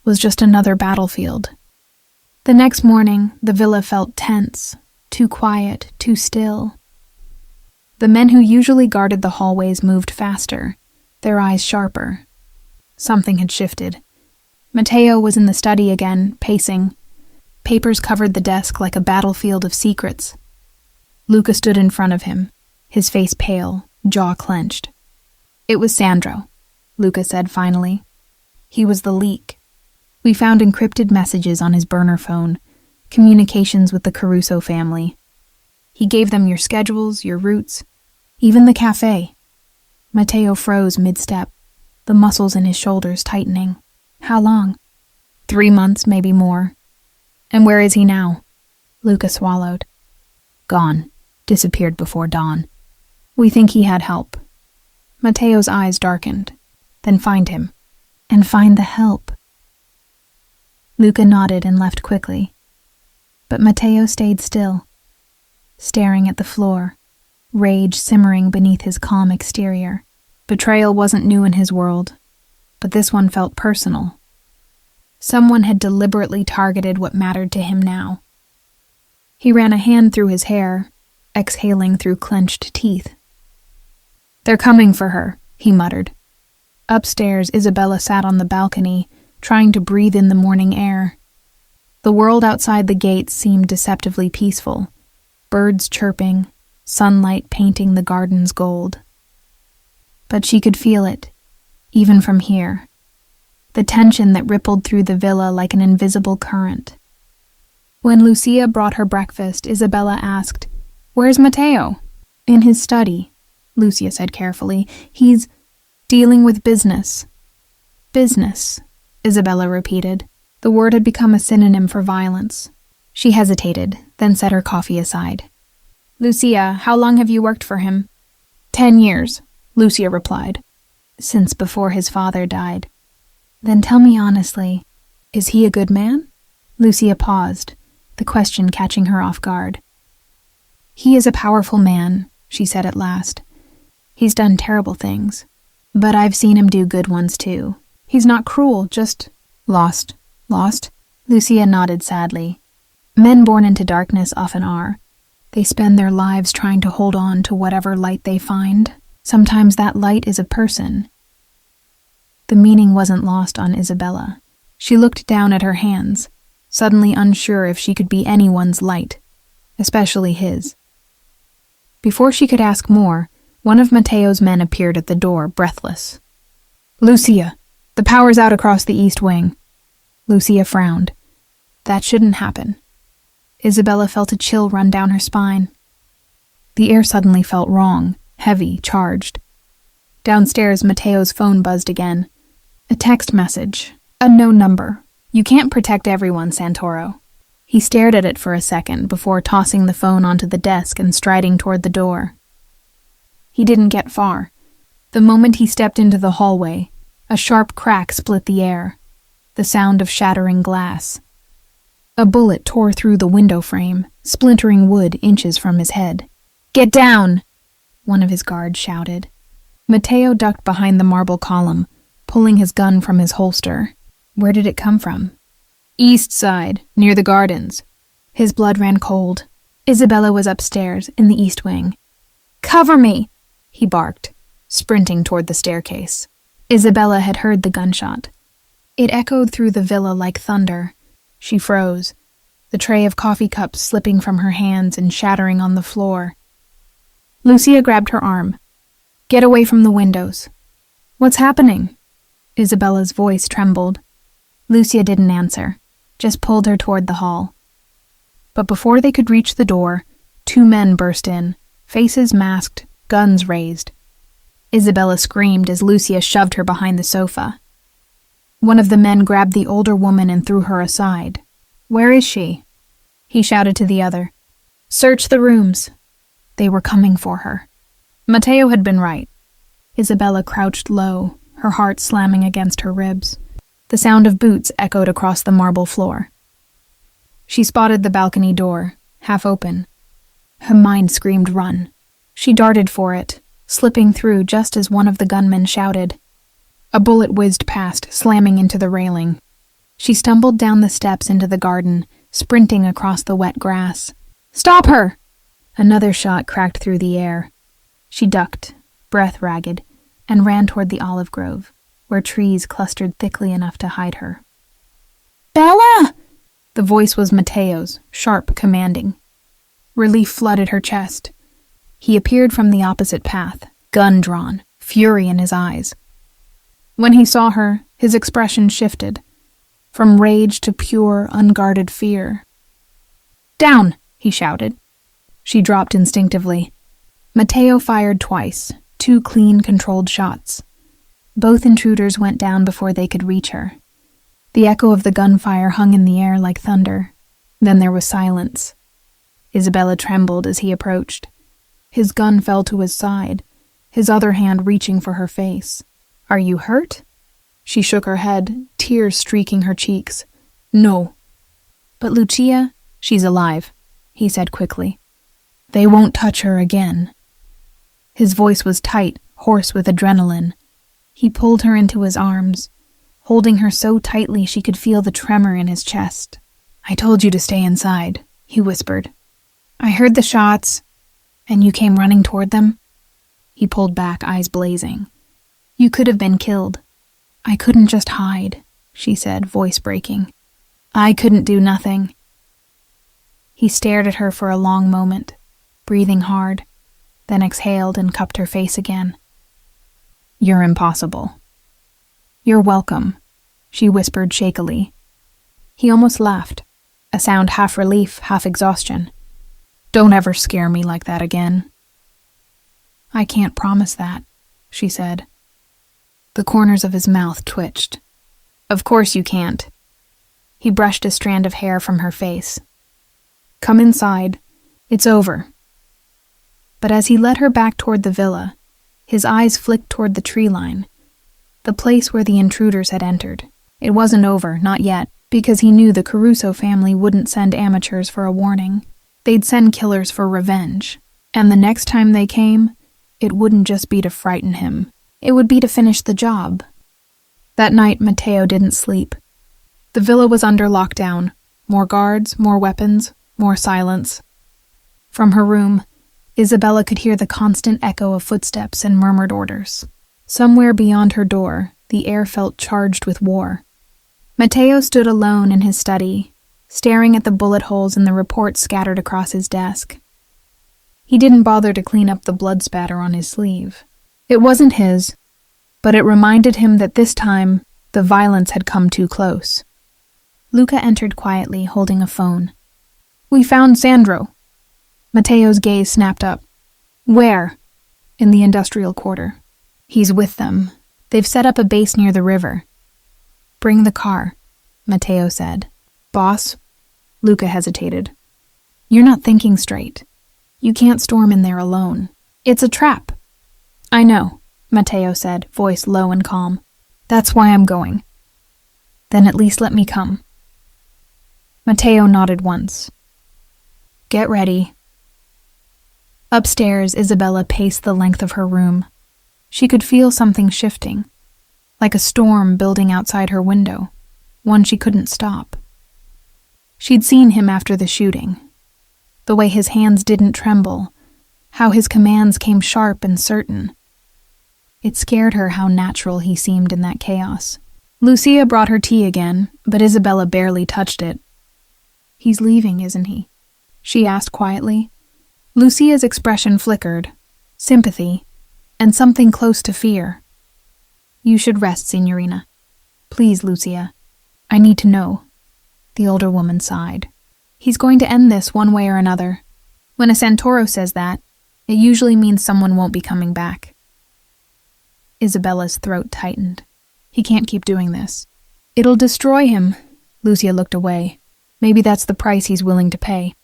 was just another battlefield. The next morning, the villa felt tense, too quiet, too still. The men who usually guarded the hallways moved faster, their eyes sharper. Something had shifted. Matteo was in the study again, pacing. Papers covered the desk like a battlefield of secrets. Luca stood in front of him, his face pale, jaw clenched. It was Sandro, Luca said finally. He was the leak. We found encrypted messages on his burner phone, communications with the Caruso family. He gave them your schedules, your routes, even the cafe. Matteo froze mid-step, the muscles in his shoulders tightening. How long? 3 months, maybe more. And where is he now? Luca swallowed. Gone. Disappeared before dawn. We think he had help. Matteo's eyes darkened. Then find him. And find the help. Luca nodded and left quickly. But Matteo stayed still, staring at the floor, rage simmering beneath his calm exterior. Betrayal wasn't new in his world, but this one felt personal. Someone had deliberately targeted what mattered to him now. He ran a hand through his hair, exhaling through clenched teeth. They're coming for her, he muttered. Upstairs, Isabella sat on the balcony, trying to breathe in the morning air. The world outside the gates seemed deceptively peaceful, birds chirping, sunlight painting the gardens gold. But she could feel it, even from here, the tension that rippled through the villa like an invisible current. When Lucia brought her breakfast, Isabella asked, "Where's Matteo?" "In his study," Lucia said carefully. "He's dealing with business." "Business," Isabella repeated. The word had become a synonym for violence. She hesitated, then set her coffee aside. "Lucia, how long have you worked for him?" 10 years, Lucia replied. "Since before his father died." "Then tell me honestly, is he a good man?" Lucia paused, the question catching her off guard. "He is a powerful man," she said at last. "He's done terrible things, but I've seen him do good ones too. He's not cruel, just lost." "Lost?" Lucia nodded sadly. Men born into darkness often are. They spend their lives trying to hold on to whatever light they find. Sometimes that light is a person. The meaning wasn't lost on Isabella. She looked down at her hands, suddenly unsure if she could be anyone's light, especially his. Before she could ask more, one of Matteo's men appeared at the door, breathless. "Lucia, the power's out across the east wing." Lucia frowned. That shouldn't happen. Isabella felt a chill run down her spine. The air suddenly felt wrong, heavy, charged. Downstairs, Mateo's phone buzzed again. A text message. Unknown number. You can't protect everyone, Santoro. He stared at it for a second before tossing the phone onto the desk and striding toward the door. He didn't get far. The moment he stepped into the hallway, a sharp crack split the air, the sound of shattering glass. A bullet tore through the window frame, splintering wood inches from his head. "Get down!" one of his guards shouted. Mateo ducked behind the marble column, pulling his gun from his holster. Where did it come from? East side, near the gardens. His blood ran cold. Isabella was upstairs, in the east wing. "Cover me!" he barked, sprinting toward the staircase. Isabella had heard the gunshot. It echoed through the villa like thunder. She froze, the tray of coffee cups slipping from her hands and shattering on the floor. Lucia grabbed her arm. "Get away from the windows." "What's happening?" Isabella's voice trembled. Lucia didn't answer, just pulled her toward the hall. But before they could reach the door, 2 men burst in, faces masked, guns raised. Isabella screamed as Lucia shoved her behind the sofa. One of the men grabbed the older woman and threw her aside. "Where is she?" he shouted to the other. "Search the rooms." They were coming for her. Mateo had been right. Isabella crouched low, her heart slamming against her ribs. The sound of boots echoed across the marble floor. She spotted the balcony door, half open. Her mind screamed run. She darted for it, slipping through just as one of the gunmen shouted. A bullet whizzed past, slamming into the railing. She stumbled down the steps into the garden, sprinting across the wet grass. "Stop her!" Another shot cracked through the air. She ducked, breath ragged, and ran toward the olive grove, where trees clustered thickly enough to hide her. "Bella!" The voice was Mateo's, sharp, commanding. Relief flooded her chest. He appeared from the opposite path, gun drawn, fury in his eyes. When he saw her, his expression shifted, from rage to pure, unguarded fear. "Down!" he shouted. She dropped instinctively. Mateo fired twice, 2 clean, controlled shots. Both intruders went down before they could reach her. The echo of the gunfire hung in the air like thunder. Then there was silence. Isabella trembled as he approached. His gun fell to his side, his other hand reaching for her face. "Are you hurt?" She shook her head, tears streaking her cheeks. "No." "But Lucia, she's alive," he said quickly. "They won't touch her again." His voice was tight, hoarse with adrenaline. He pulled her into his arms, holding her so tightly she could feel the tremor in his chest. "I told you to stay inside," he whispered. "I heard the shots, and you came running toward them?" He pulled back, eyes blazing. "You could have been killed." "I couldn't just hide," she said, voice breaking. "I couldn't do nothing." He stared at her for a long moment, breathing hard, then exhaled and cupped her face again. "You're impossible." "You're welcome," she whispered shakily. He almost laughed, a sound half relief, half exhaustion. "Don't ever scare me like that again." "I can't promise that," she said. The corners of his mouth twitched. "Of course you can't." He brushed a strand of hair from her face. "Come inside. It's over." But as he led her back toward the villa, his eyes flicked toward the tree line, the place where the intruders had entered. It wasn't over, not yet, because he knew the Caruso family wouldn't send amateurs for a warning. They'd send killers for revenge. And the next time they came, it wouldn't just be to frighten him. It would be to finish the job. That night, Mateo didn't sleep. The villa was under lockdown. More guards, more weapons, more silence. From her room, Isabella could hear the constant echo of footsteps and murmured orders. Somewhere beyond her door, the air felt charged with war. Mateo stood alone in his study, staring at the bullet holes in the reports scattered across his desk. He didn't bother to clean up the blood spatter on his sleeve. It wasn't his, but it reminded him that this time, the violence had come too close. Luca entered quietly, holding a phone. "We found Sandro." Matteo's gaze snapped up. "Where?" "In the industrial quarter. He's with them. They've set up a base near the river." "Bring the car," Matteo said. "Boss?" Luca hesitated. "You're not thinking straight. You can't storm in there alone. It's a trap." "I know," Matteo said, voice low and calm. "That's why I'm going." "Then at least let me come." Matteo nodded once. "Get ready." Upstairs, Isabella paced the length of her room. She could feel something shifting, like a storm building outside her window, one she couldn't stop. She'd seen him after the shooting. The way his hands didn't tremble, how his commands came sharp and certain. It scared her how natural he seemed in that chaos. Lucia brought her tea again, but Isabella barely touched it. "He's leaving, isn't he?" she asked quietly. Lucia's expression flickered, sympathy, and something close to fear. "You should rest, Signorina. Please, Lucia. I need to know." The older woman sighed. "He's going to end this one way or another. When a Santoro says that, it usually means someone won't be coming back." Isabella's throat tightened. "He can't keep doing this." "It'll destroy him." Lucia looked away. "Maybe that's the price he's willing to pay."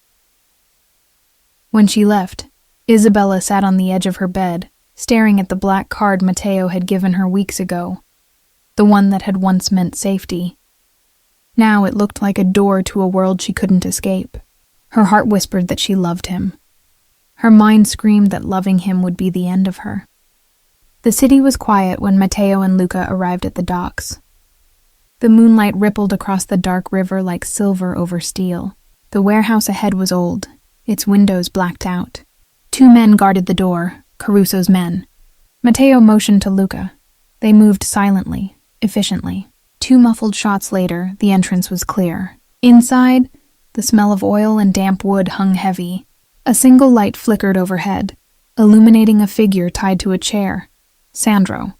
When she left, Isabella sat on the edge of her bed, staring at the black card Matteo had given her weeks ago, the one that had once meant safety. Now it looked like a door to a world she couldn't escape. Her heart whispered that she loved him. Her mind screamed that loving him would be the end of her. The city was quiet when Matteo and Luca arrived at the docks. The moonlight rippled across the dark river like silver over steel. The warehouse ahead was old, its windows blacked out. 2 men guarded the door, Caruso's men. Matteo motioned to Luca. They moved silently, efficiently. 2 muffled shots later, the entrance was clear. Inside, the smell of oil and damp wood hung heavy. A single light flickered overhead, illuminating a figure tied to a chair. Sandro.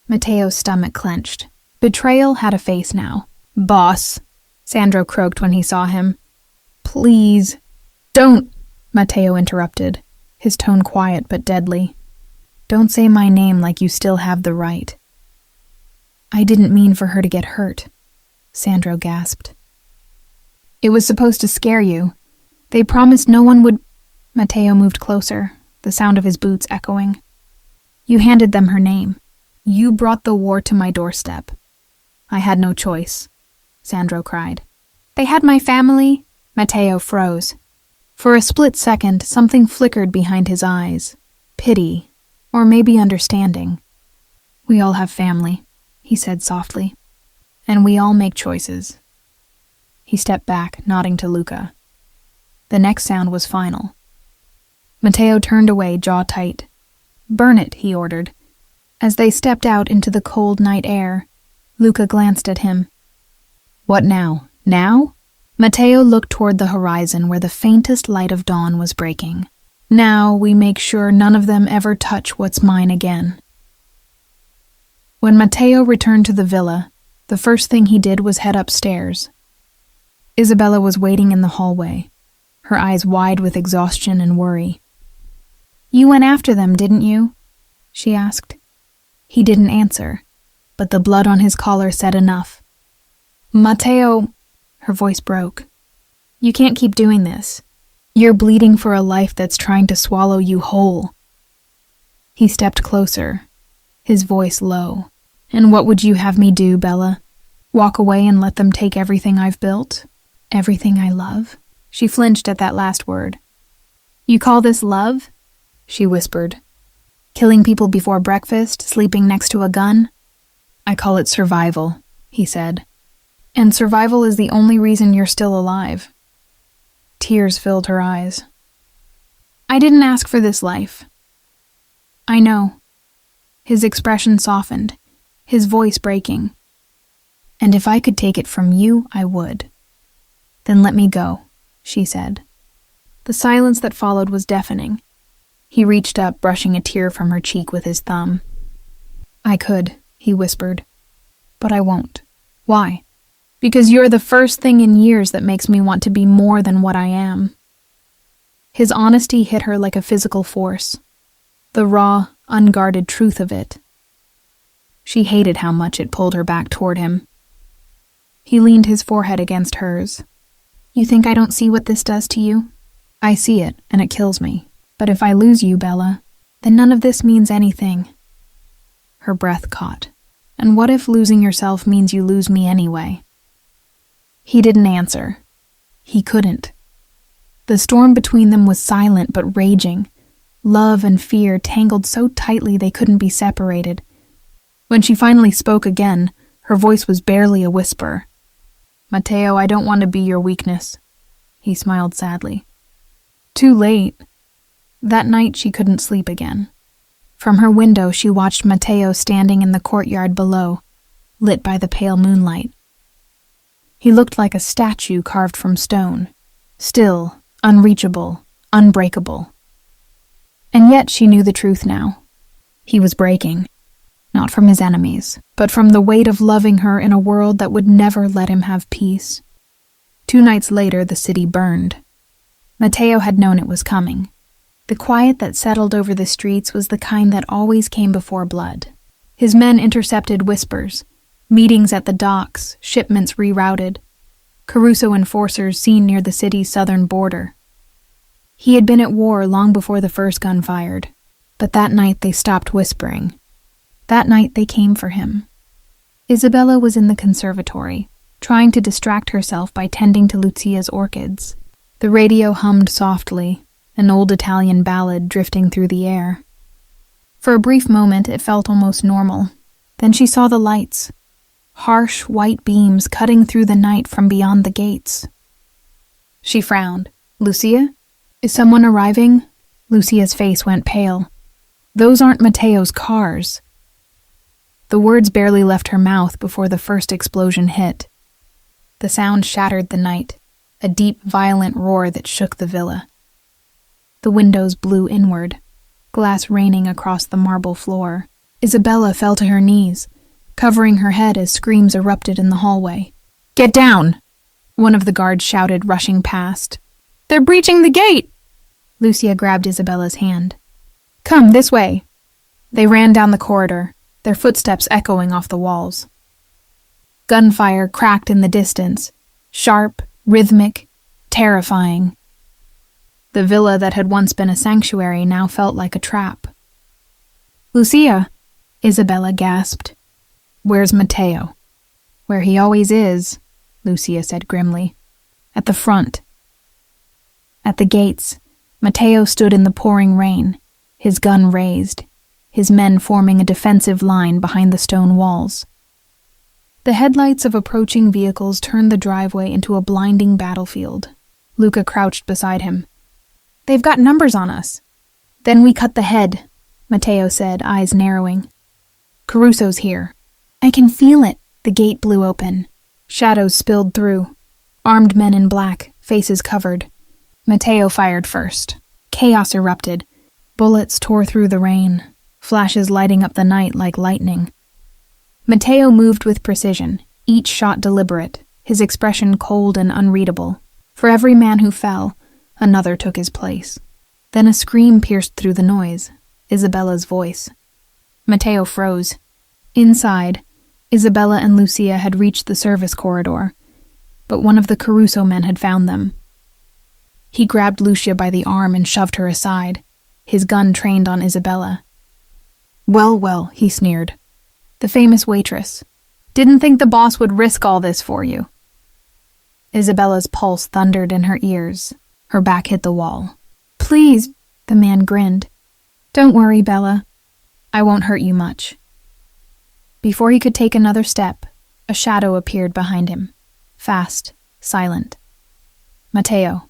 Matteo's stomach clenched. Betrayal had a face now. "Boss," Sandro croaked when he saw him. "Please." "Don't," Matteo interrupted, his tone quiet but deadly. "Don't say my name like you still have the right." "I didn't mean for her to get hurt," Sandro gasped. "It was supposed to scare you. They promised no one would—" Matteo moved closer, the sound of his boots echoing. "You handed them her name. You brought the war to my doorstep." "I had no choice," Sandro cried. "They had my family." Matteo froze. For a split second, something flickered behind his eyes. Pity, or maybe understanding. "We all have family," he said softly. "And we all make choices." He stepped back, nodding to Luca. The next sound was final. Matteo turned away, jaw tight. "Burn it," he ordered. As they stepped out into the cold night air, Luca glanced at him. "What now? Now?" Matteo looked toward the horizon where the faintest light of dawn was breaking. "Now we make sure none of them ever touch what's mine again." When Matteo returned to the villa, the first thing he did was head upstairs. Isabella was waiting in the hallway, her eyes wide with exhaustion and worry. "You went after them, didn't you?" she asked. He didn't answer, but the blood on his collar said enough. "Matteo," her voice broke. "You can't keep doing this. You're bleeding for a life that's trying to swallow you whole." He stepped closer, his voice low. "And what would you have me do, Bella? Walk away and let them take everything I've built? Everything I love?" She flinched at that last word. "You call this love?" she whispered. "Killing people before breakfast, sleeping next to a gun?" "I call it survival," he said. "And survival is the only reason you're still alive." Tears filled her eyes. "I didn't ask for this life." "I know." His expression softened, his voice breaking. "And if I could take it from you, I would." "Then let me go," she said. The silence that followed was deafening. He reached up, brushing a tear from her cheek with his thumb. "I could," he whispered. "But I won't." "Why?" Because you're the first thing in years that makes me want to be more than what I am. His honesty hit her like a physical force, the raw, unguarded truth of it. She hated how much it pulled her back toward him. He leaned his forehead against hers. You think I don't see what this does to you? I see it, and it kills me. But if I lose you, Bella, then none of this means anything. Her breath caught. And what if losing yourself means you lose me anyway? He didn't answer. He couldn't. The storm between them was silent but raging. Love and fear tangled so tightly they couldn't be separated. When she finally spoke again, her voice was barely a whisper. Matteo, I don't want to be your weakness. He smiled sadly. Too late. That night she couldn't sleep again. From her window she watched Matteo standing in the courtyard below, lit by the pale moonlight. He looked like a statue carved from stone, still, unreachable, unbreakable. And yet she knew the truth now. He was breaking, not from his enemies, but from the weight of loving her in a world that would never let him have peace. 2 nights later, the city burned. Matteo had known it was coming. The quiet that settled over the streets was the kind that always came before blood. His men intercepted whispers, meetings at the docks, shipments rerouted, Caruso enforcers seen near the city's southern border. He had been at war long before the first gun fired, but that night they stopped whispering. That night they came for him. Isabella was in the conservatory, trying to distract herself by tending to Lucia's orchids. The radio hummed softly, an old Italian ballad drifting through the air. For a brief moment it felt almost normal. Then she saw the lights, harsh white beams cutting through the night from beyond the gates. She frowned. Lucia? Is someone arriving? Lucia's face went pale. Those aren't Matteo's cars. The words barely left her mouth before the first explosion hit. The sound shattered the night, a deep, violent roar that shook the villa. The windows blew inward, glass raining across the marble floor. Isabella fell to her knees, covering her head as screams erupted in the hallway. Get down! One of the guards shouted, rushing past. They're breaching the gate! Lucia grabbed Isabella's hand. Come, this way. They ran down the corridor, their footsteps echoing off the walls. Gunfire cracked in the distance, sharp, rhythmic, terrifying. The villa that had once been a sanctuary now felt like a trap. Lucia, Isabella gasped. Where's Matteo? Where he always is, Lucia said grimly. At the front. At the gates, Matteo stood in the pouring rain, his gun raised, his men forming a defensive line behind the stone walls. The headlights of approaching vehicles turned the driveway into a blinding battlefield. Luca crouched beside him. They've got numbers on us. Then we cut the head, Matteo said, eyes narrowing. Caruso's here. I can feel it. The gate blew open. Shadows spilled through. Armed men in black, faces covered. Matteo fired first. Chaos erupted. Bullets tore through the rain, flashes lighting up the night like lightning. Matteo moved with precision, each shot deliberate, his expression cold and unreadable. For every man who fell, another took his place. Then a scream pierced through the noise, Isabella's voice. Matteo froze. Inside, Isabella and Lucia had reached the service corridor, but one of the Caruso men had found them. He grabbed Lucia by the arm and shoved her aside, his gun trained on Isabella. Well, he sneered. The famous waitress. Didn't think the boss would risk all this for you. Isabella's pulse thundered in her ears. Her back hit the wall. Please, the man grinned. Don't worry, Bella. I won't hurt you much. Before he could take another step, a shadow appeared behind him. Fast, silent. Matteo.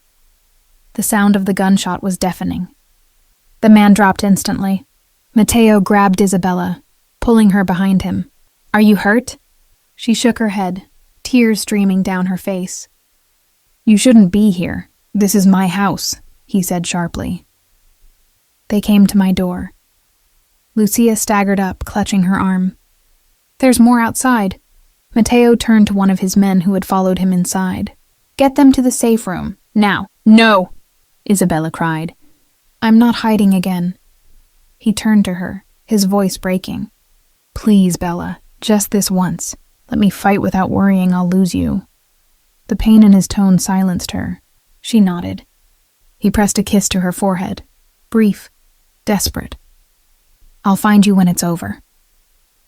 The sound of the gunshot was deafening. The man dropped instantly. Matteo grabbed Isabella, pulling her behind him. Are you hurt? She shook her head, tears streaming down her face. You shouldn't be here. This is my house, he said sharply. They came to my door. Lucia staggered up, clutching her arm. There's more outside. Matteo turned to one of his men who had followed him inside. "Get them to the safe room, now." "No!" Isabella cried. "I'm not hiding again." He turned to her, his voice breaking. "Please, Bella, just this once. Let me fight without worrying I'll lose you." The pain in his tone silenced her. She nodded. He pressed a kiss to her forehead. Brief, desperate. "I'll find you when it's over."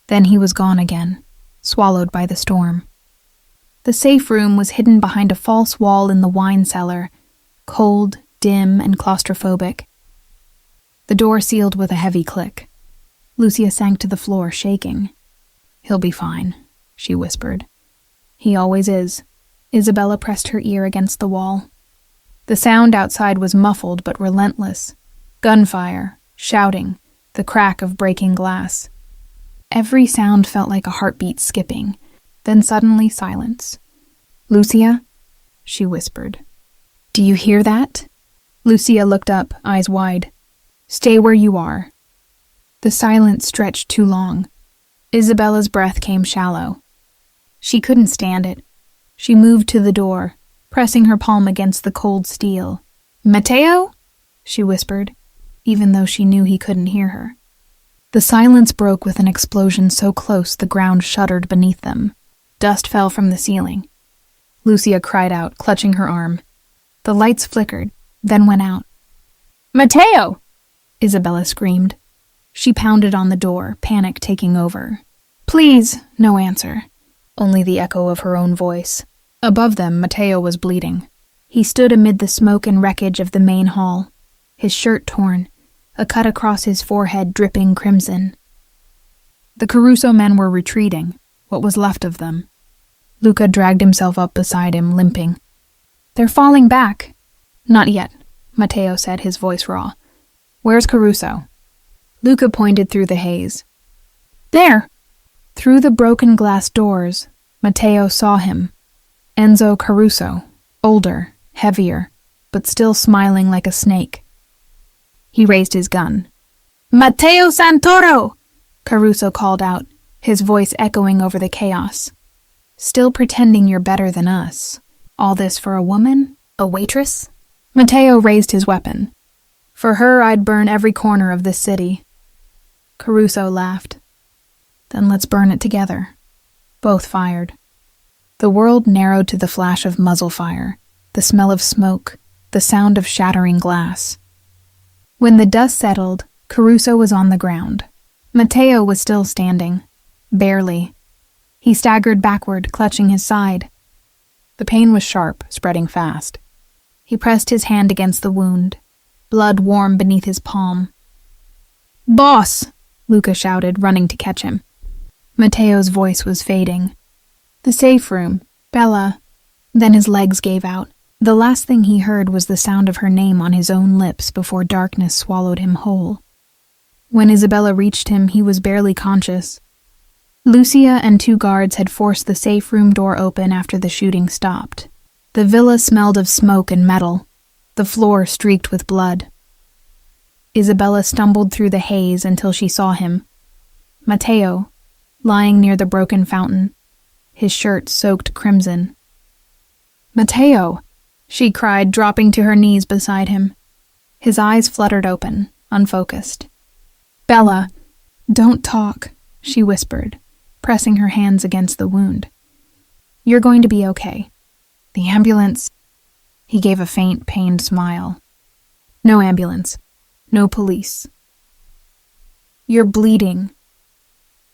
Then he was gone again, swallowed by the storm. The safe room was hidden behind a false wall in the wine cellar, cold, dim, and claustrophobic. The door sealed with a heavy click. Lucia sank to the floor, shaking. "He'll be fine," she whispered. "He always is." Isabella pressed her ear against the wall. The sound outside was muffled but relentless. Gunfire, shouting, the crack of breaking glass. Every sound felt like a heartbeat skipping, then suddenly silence. "Lucia?" she whispered. "Do you hear that?" Lucia looked up, eyes wide. "Stay where you are." The silence stretched too long. Isabella's breath came shallow. She couldn't stand it. She moved to the door, pressing her palm against the cold steel. "Matteo?" she whispered, even though she knew he couldn't hear her. The silence broke with an explosion so close the ground shuddered beneath them. Dust fell from the ceiling. Lucia cried out, clutching her arm. The lights flickered, then went out. "Matteo!" Isabella screamed. She pounded on the door, panic taking over. "Please!" No answer. Only the echo of her own voice. Above them, Matteo was bleeding. He stood amid the smoke and wreckage of the main hall, his shirt torn, a cut across his forehead dripping crimson. The Caruso men were retreating, what was left of them. Luca dragged himself up beside him, limping. "They're falling back." "Not yet," Matteo said, his voice raw. "Where's Caruso?" Luca pointed through the haze. "There!" Through the broken glass doors, Matteo saw him. Enzo Caruso, older, heavier, but still smiling like a snake. He raised his gun. "Matteo Santoro!" Caruso called out, his voice echoing over the chaos. "Still pretending you're better than us. All this for a woman? A waitress?" Matteo raised his weapon. "For her, I'd burn every corner of this city." Caruso laughed. "Then let's burn it together." Both fired. The world narrowed to the flash of muzzle fire, the smell of smoke, the sound of shattering glass. When the dust settled, Caruso was on the ground. Matteo was still standing. Barely. He staggered backward, clutching his side. The pain was sharp, spreading fast. He pressed his hand against the wound, blood warm beneath his palm. "Boss!" Luca shouted, running to catch him. Matteo's voice was fading. "The safe room. Bella." Then his legs gave out. The last thing he heard was the sound of her name on his own lips before darkness swallowed him whole. When Isabella reached him, he was barely conscious. Lucia and 2 guards had forced the safe room door open after the shooting stopped. The villa smelled of smoke and metal, the floor streaked with blood. Isabella stumbled through the haze until she saw him. Matteo, lying near the broken fountain, his shirt soaked crimson. "Matteo!" she cried, dropping to her knees beside him. His eyes fluttered open, unfocused. "Bella, don't talk," she whispered, pressing her hands against the wound. "You're going to be okay. The ambulance..." He gave a faint, pained smile. "No ambulance. No police." "You're bleeding."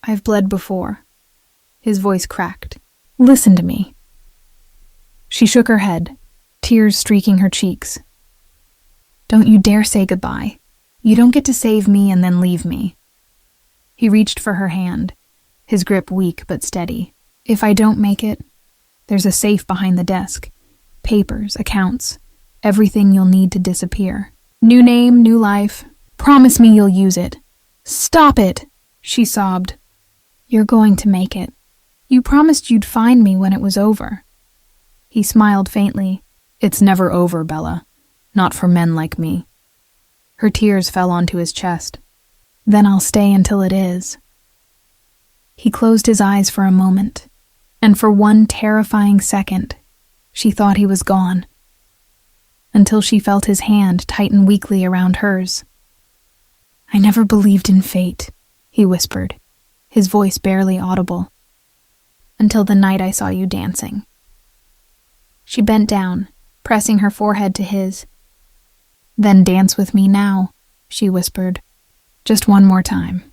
"I've bled before." His voice cracked. "Listen to me." She shook her head, tears streaking her cheeks. "Don't you dare say goodbye. You don't get to save me and then leave me." He reached for her hand, his grip weak but steady. "If I don't make it, there's a safe behind the desk. Papers, accounts, everything you'll need to disappear. New name, new life. Promise me you'll use it." "Stop it," she sobbed. "You're going to make it. You promised you'd find me when it was over." He smiled faintly. "It's never over, Bella. Not for men like me." Her tears fell onto his chest. "Then I'll stay until it is." He closed his eyes for a moment, and for one terrifying second, she thought he was gone, until she felt his hand tighten weakly around hers. "I never believed in fate," he whispered, his voice barely audible, "until the night I saw you dancing." She bent down, pressing her forehead to his. "Then dance with me now," she whispered, "just one more time."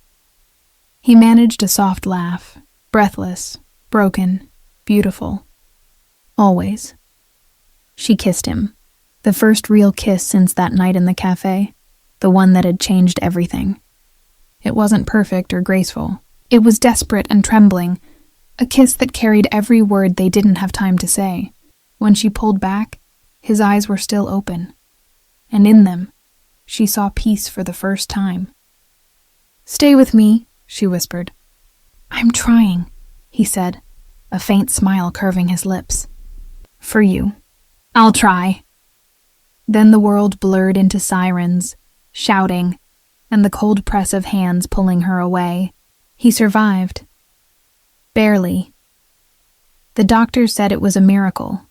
He managed a soft laugh, breathless, broken, beautiful. "Always." She kissed him, the first real kiss since that night in the cafe, the one that had changed everything. It wasn't perfect or graceful. It was desperate and trembling, a kiss that carried every word they didn't have time to say. When she pulled back, his eyes were still open, and in them, she saw peace for the first time. "Stay with me," she whispered. "I'm trying," he said, a faint smile curving his lips. "For you. I'll try." Then the world blurred into sirens, shouting, and the cold press of hands pulling her away. He survived. Barely. The doctor said it was a miracle.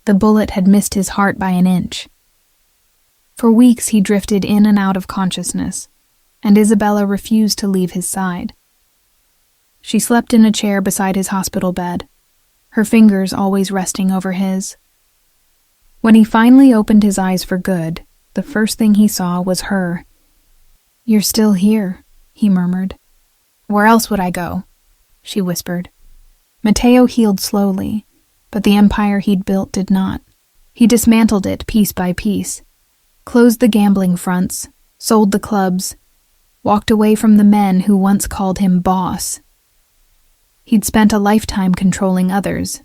The bullet had missed his heart by an inch. For weeks he drifted in and out of consciousness, and Isabella refused to leave his side. She slept in a chair beside his hospital bed, her fingers always resting over his. When he finally opened his eyes for good, the first thing he saw was her. "You're still here," he murmured. "Where else would I go?" she whispered. Matteo healed slowly, but the empire he'd built did not. He dismantled it piece by piece, closed the gambling fronts, sold the clubs, walked away from the men who once called him boss. He'd spent a lifetime controlling others.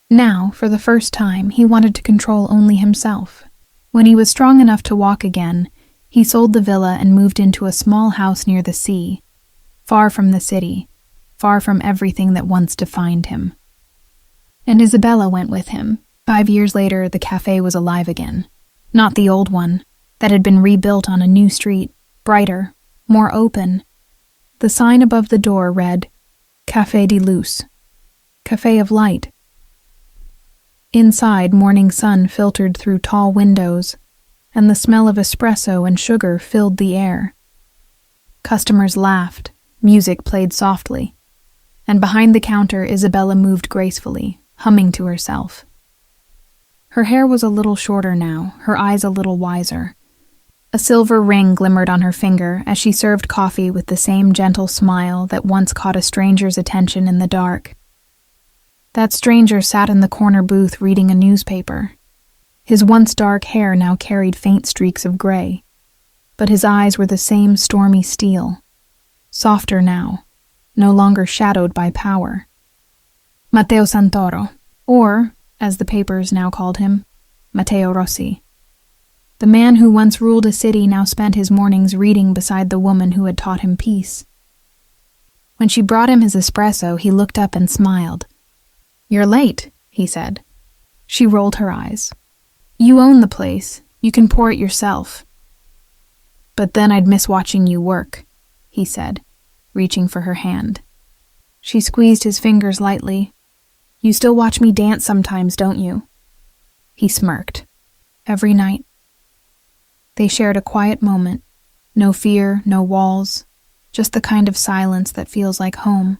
Now, for the first time, he wanted to control only himself. When he was strong enough to walk again, he sold the villa and moved into a small house near the sea, far from the city, far from everything that once defined him. And Isabella went with him. 5 years later, the cafe was alive again. Not the old one, that had been rebuilt on a new street, brighter, more open. The sign above the door read, Café de Luz, Café of Light. Inside, morning sun filtered through tall windows, and the smell of espresso and sugar filled the air. Customers laughed, music played softly, and behind the counter Isabella moved gracefully, humming to herself. Her hair was a little shorter now, her eyes a little wiser. A silver ring glimmered on her finger as she served coffee with the same gentle smile that once caught a stranger's attention in the dark. That stranger sat in the corner booth reading a newspaper. His once dark hair now carried faint streaks of gray, but his eyes were the same stormy steel, softer now, no longer shadowed by power. Matteo Santoro, or, as the papers now called him, Matteo Rossi. The man who once ruled a city now spent his mornings reading beside the woman who had taught him peace. When she brought him his espresso, he looked up and smiled. "You're late," he said. She rolled her eyes. "You own the place. You can pour it yourself." "But then I'd miss watching you work," he said, reaching for her hand. She squeezed his fingers lightly. "You still watch me dance sometimes, don't you?" He smirked. "Every night." They shared a quiet moment. No fear, no walls, just the kind of silence that feels like home.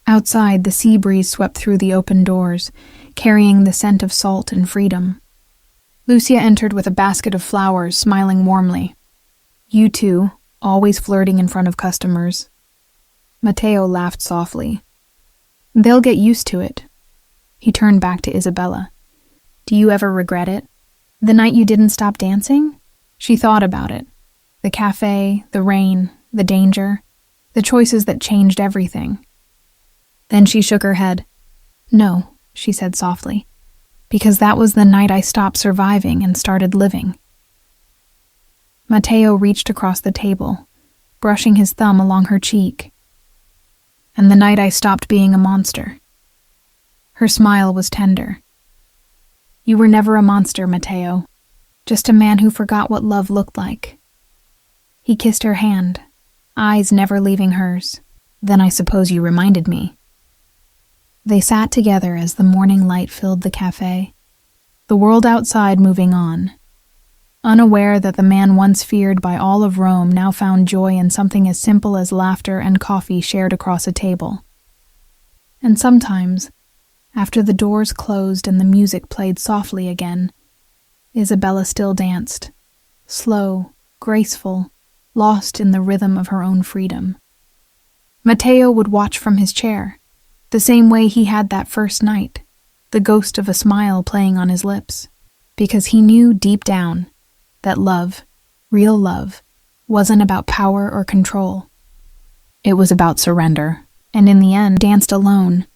Outside, the sea breeze swept through the open doors, carrying the scent of salt and freedom. Lucia entered with a basket of flowers, smiling warmly. "You two, always flirting in front of customers." Matteo laughed softly. "They'll get used to it." He turned back to Isabella. "Do you ever regret it? The night you didn't stop dancing?" She thought about it. The cafe, the rain, the danger, the choices that changed everything. Then she shook her head. "No," she said softly, "because that was the night I stopped surviving and started living." Matteo reached across the table, brushing his thumb along her cheek. "And the night I stopped being a monster." Her smile was tender. "You were never a monster, Matteo. Just a man who forgot what love looked like." He kissed her hand, eyes never leaving hers. "Then I suppose you reminded me." They sat together as the morning light filled the cafe, the world outside moving on. Unaware that the man once feared by all of Rome now found joy in something as simple as laughter and coffee shared across a table. And sometimes, after the doors closed and the music played softly again, Isabella still danced, slow, graceful, lost in the rhythm of her own freedom. Matteo would watch from his chair, the same way he had that first night, the ghost of a smile playing on his lips, because he knew deep down that love, real love, wasn't about power or control. It was about surrender, and in the end danced alone,